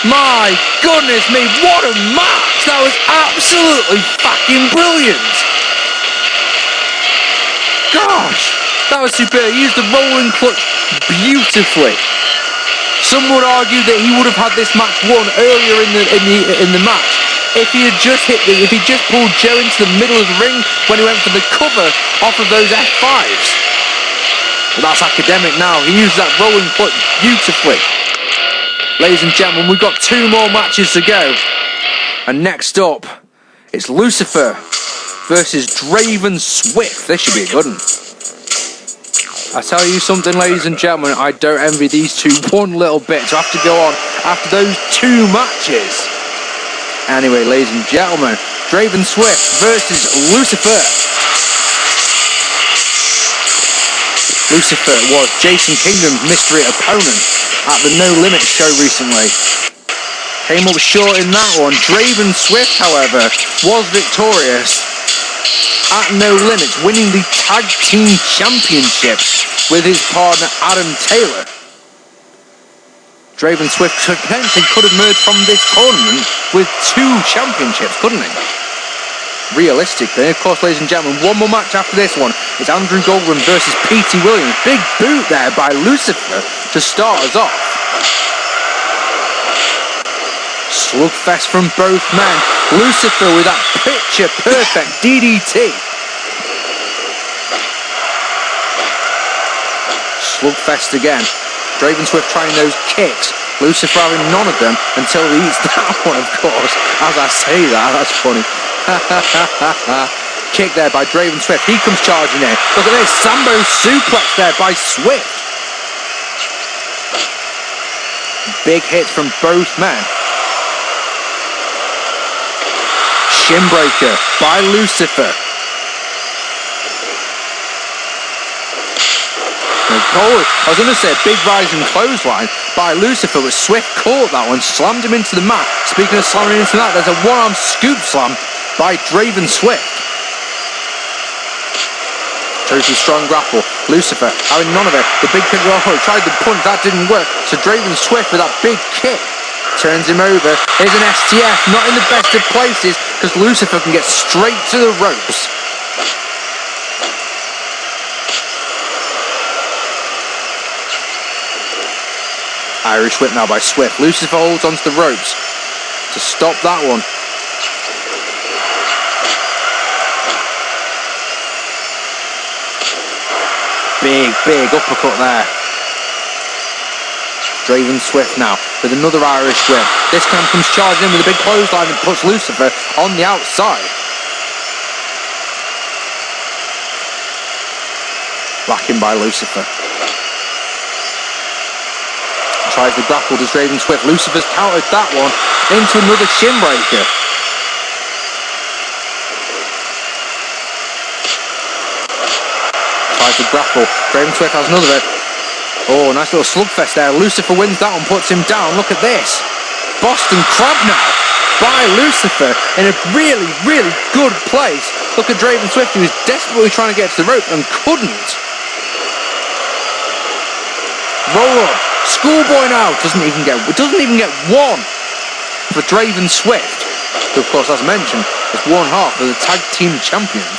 Speaker 1: My goodness me, what a match! That was absolutely fucking brilliant. Gosh, that was superb. He used the rolling clutch beautifully. Some would argue that he would have had this match won earlier in the match if he had just if he just pulled Joe into the middle of the ring when he went for the cover off of those F5s. But that's academic now. He used that rolling clutch beautifully. Ladies and gentlemen, we've got 2 more matches to go. And next up, it's Lucifer versus Draven Swift. This should be a good one. I tell you something, ladies and gentlemen, I don't envy these two one little bit to have to go on after those 2 matches. Anyway, ladies and gentlemen, Draven Swift versus Lucifer. Lucifer was Jason Kingdom's mystery opponent at the No Limits show recently. Came up short in that one. Draven Swift, however, was victorious at No Limits, winning the Tag Team Championship with his partner Adam Taylor. Draven Swift potentially could have emerged from this tournament with 2 championships, couldn't he? Realistically, of course, ladies and gentlemen, one more match after this one. It's Andrew Goldwin versus Petey Williams. Big boot there by Lucifer to start us off. Slugfest from both men. Lucifer with that picture perfect DDT. Slugfest again. Draven Swift trying those kicks. Lucifer having none of them until he eats that one, of course. As I say that, that's funny. Kick there by Draven Swift. He comes charging in. Look at this. Sambo suplex there by Swift. Big hits from both men. Shinbreaker by Lucifer. I was going to say a big rising clothesline by Lucifer, but Swift caught that one, slammed him into the mat. Speaking of slamming into that, there's a one-arm scoop slam by Draven Swift. Shows a strong grapple. Lucifer having none of it. The big kick, oh, he tried the punch, that didn't work. So Draven Swift with that big kick turns him over. Here's an STF, not in the best of places, because Lucifer can get straight to the ropes. Irish whip now by Swift. Lucifer holds onto the ropes to stop that one. Big uppercut there. Draven Swift now with another Irish whip. This time comes charging in with a big clothesline and puts Lucifer on the outside. Back in by Lucifer. Tries the grapple, does Draven Swift. Lucifer's countered that one into another shin breaker. Tries the grapple. Draven Swift has another bit. Oh, nice little slugfest there. Lucifer wins that one, puts him down. Look at this. Boston Crab now by Lucifer in a really, really good place. Look at Draven Swift, who was desperately trying to get to the rope and couldn't. Roll up. Schoolboy now doesn't even get one for Draven Swift, who of course, as mentioned, is one half of the tag team champions.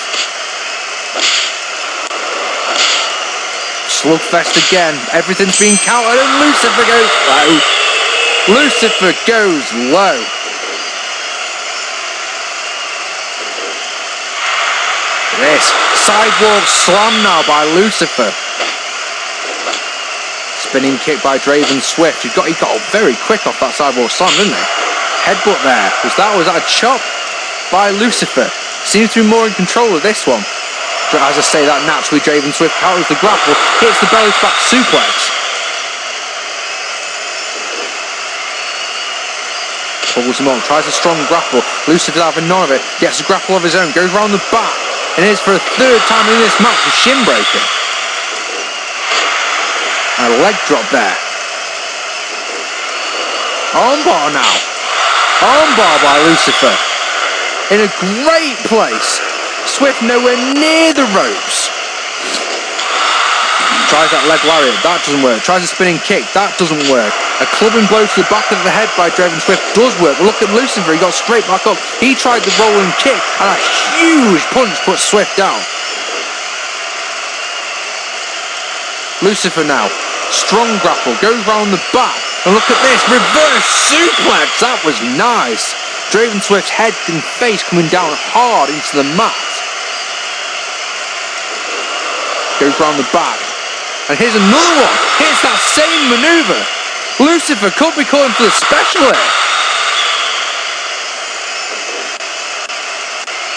Speaker 1: Slugfest again. Everything's being countered and Lucifer goes low. Lucifer goes low. This sidewalk slam now by Lucifer. Spinning kick by Draven Swift. He got very quick off that sidewalk slam, didn't he? Headbutt there. Was that a chop by Lucifer? Seems to be more in control of this one. As I say, that naturally Draven Swift counters the grapple, hits the belly to back suplex. Pulls him on, tries a strong grapple. Lucifer's having none of it, gets a grapple of his own, goes round the back, and is for a third time in this match a shin breaker. And a leg drop there. Armbar now. Armbar by Lucifer. In a great place. Swift nowhere near the ropes. Tries that leg lariat, that doesn't work. Tries a spinning kick, that doesn't work. A clubbing blow to the back of the head by Draven Swift does work. But look at Lucifer, he got straight back up. He tried the rolling kick, and a huge punch puts Swift down. Lucifer now, strong grapple, goes round the back. And look at this, reverse suplex, that was nice. Draven Swift's head and face coming down hard into the mat. Goes round the back. And here's another one. Hits that same manoeuvre. Lucifer could be calling for the special here.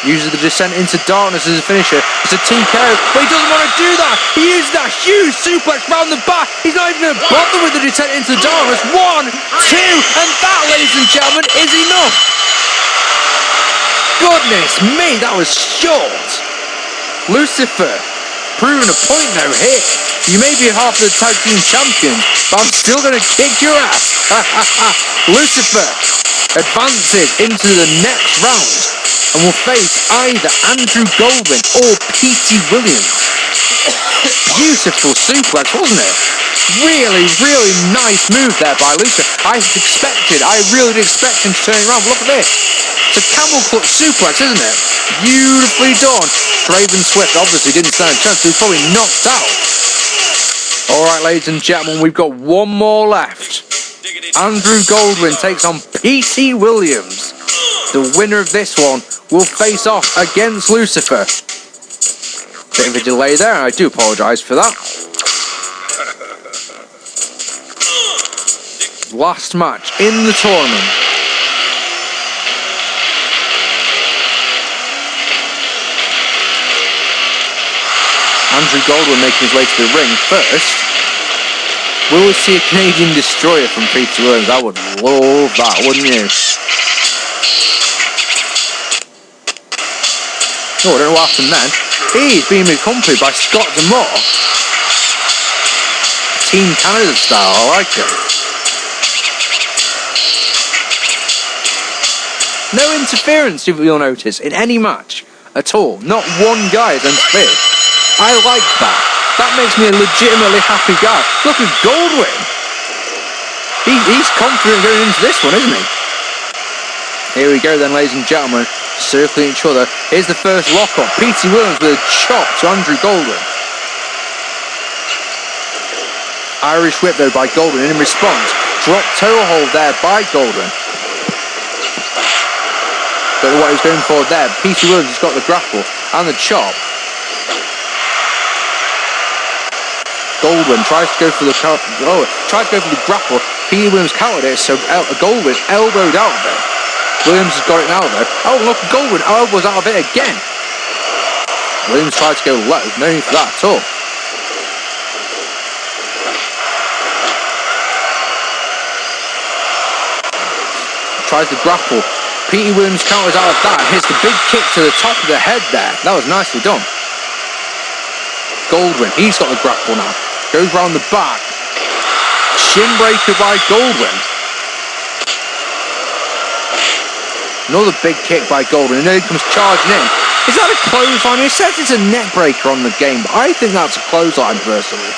Speaker 1: Uses the descent into darkness as a finisher. It's a TKO, but he doesn't want to do that. He uses that huge suplex round the back. He's not even going to bother with the descent into darkness. 1, 2, and that, ladies and gentlemen, is enough. Goodness me, that was short. Lucifer proving a point now here. You may be half of the tag team champions, but I'm still going to kick your ass. Lucifer advances into the next round and will face either Andrew Goldwin or Petey Williams. Beautiful suplex, wasn't it? Really, really nice move there by Lucifer. I really did expect him to turn it around. Look at this. It's a camel clutch suplex, isn't it? Beautifully done. Draven Swift obviously didn't stand a chance, so he's probably knocked out. Alright, ladies and gentlemen, we've got one more left. Andrew Goldwin takes on Petey Williams. The winner of this one will face off against Lucifer. Bit of a delay there, I do apologise for that. Last match in the tournament. Andrew Goldwin making his way to the ring first. Will we see a Canadian destroyer from Petey Williams? I would love that, wouldn't you? Oh, I don't know what happened then. He's being accompanied by Scott D'Amore. Team Canada style, I like it. No interference, if you'll notice, in any match at all. Not one guy is interfered. I like that. That makes me a legitimately happy guy. Look at Goldwin. He's confident going into this one, isn't he? Here we go then, ladies and gentlemen. Circling each other. Here's the first lock-up. Petey Williams with a chop to Andrew Goldwin. Irish whip though by Goldwin in response. Drop toe hold there by Goldwin. Don't know what he was going for there. Petey Williams has got the grapple and the chop. Goldwin tries to go for the grapple. Petey Williams countered it, so Goldwin elbowed out of it. Williams has got it now though. Oh look, Goldwin elbows out of it again. Williams tried to go low, no need for that at all. Tries to grapple. Petey Williams counters out of that, hits the big kick to the top of the head there. That was nicely done. Goldwin, he's got the grapple now. Goes round the back. Shin breaker by Goldwin. Another big kick by Goldwin, and then he comes charging in. Is that a clothesline? He says it's a neck breaker on the game, but I think that's a clothesline personally.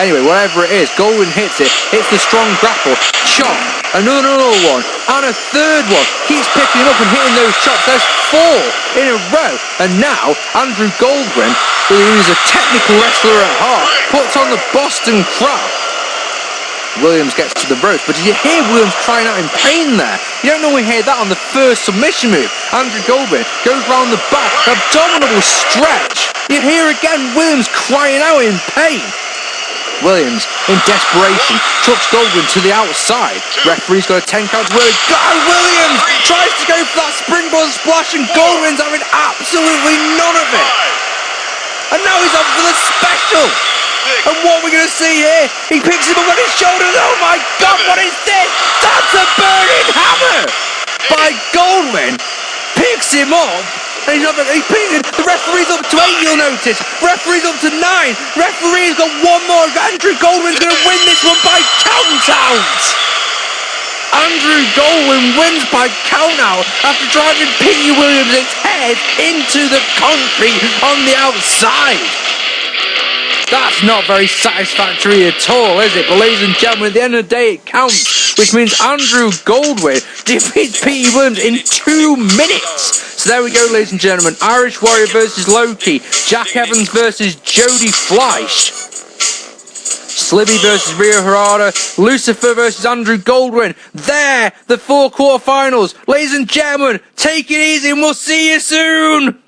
Speaker 1: Anyway, whatever it is, Goldwin hits it, hits the strong grapple, chop, another one, and a third one. Keeps picking up and hitting those chops. There's 4 in a row. And now, Andrew Goldwin, who is a technical wrestler at heart, puts on the Boston Crab. Williams gets to the ropes, but did you hear Williams crying out in pain there? You don't normally hear that on the first submission move. Andrew Goldwin goes round the back, abdominal stretch. You hear again Williams crying out in pain. Williams, in desperation, chucks Goldwin to the outside. Referee's got a 10 count to Williams. Williams tries to go for that springboard splash, and Goldwin's having absolutely none of it. And now he's on for the special. And what we're going to see here, he picks him up on his shoulders. Oh my God, what is this? That's a burning hammer by Goldwin. Picks him up. And he's picking. The referee's up to 8, you'll notice. Referee's up to 9. Referee's got one more. Andrew Goldwin's going to win this one by count out. Andrew Goldwin wins by count out after driving Petey Williams' head into the concrete on the outside. That's not very satisfactory at all, is it? But ladies and gentlemen, at the end of the day, it counts, which means Andrew Goldwin defeats Petey Williams in 2 minutes. So there we go, ladies and gentlemen. Irish Warrior versus Loki. Jack Evans versus Jodi Fliesh. Slibby versus Harada. Lucifer versus Andrew Goldwin. There, the 4 quarterfinals. Ladies and gentlemen, take it easy and we'll see you soon.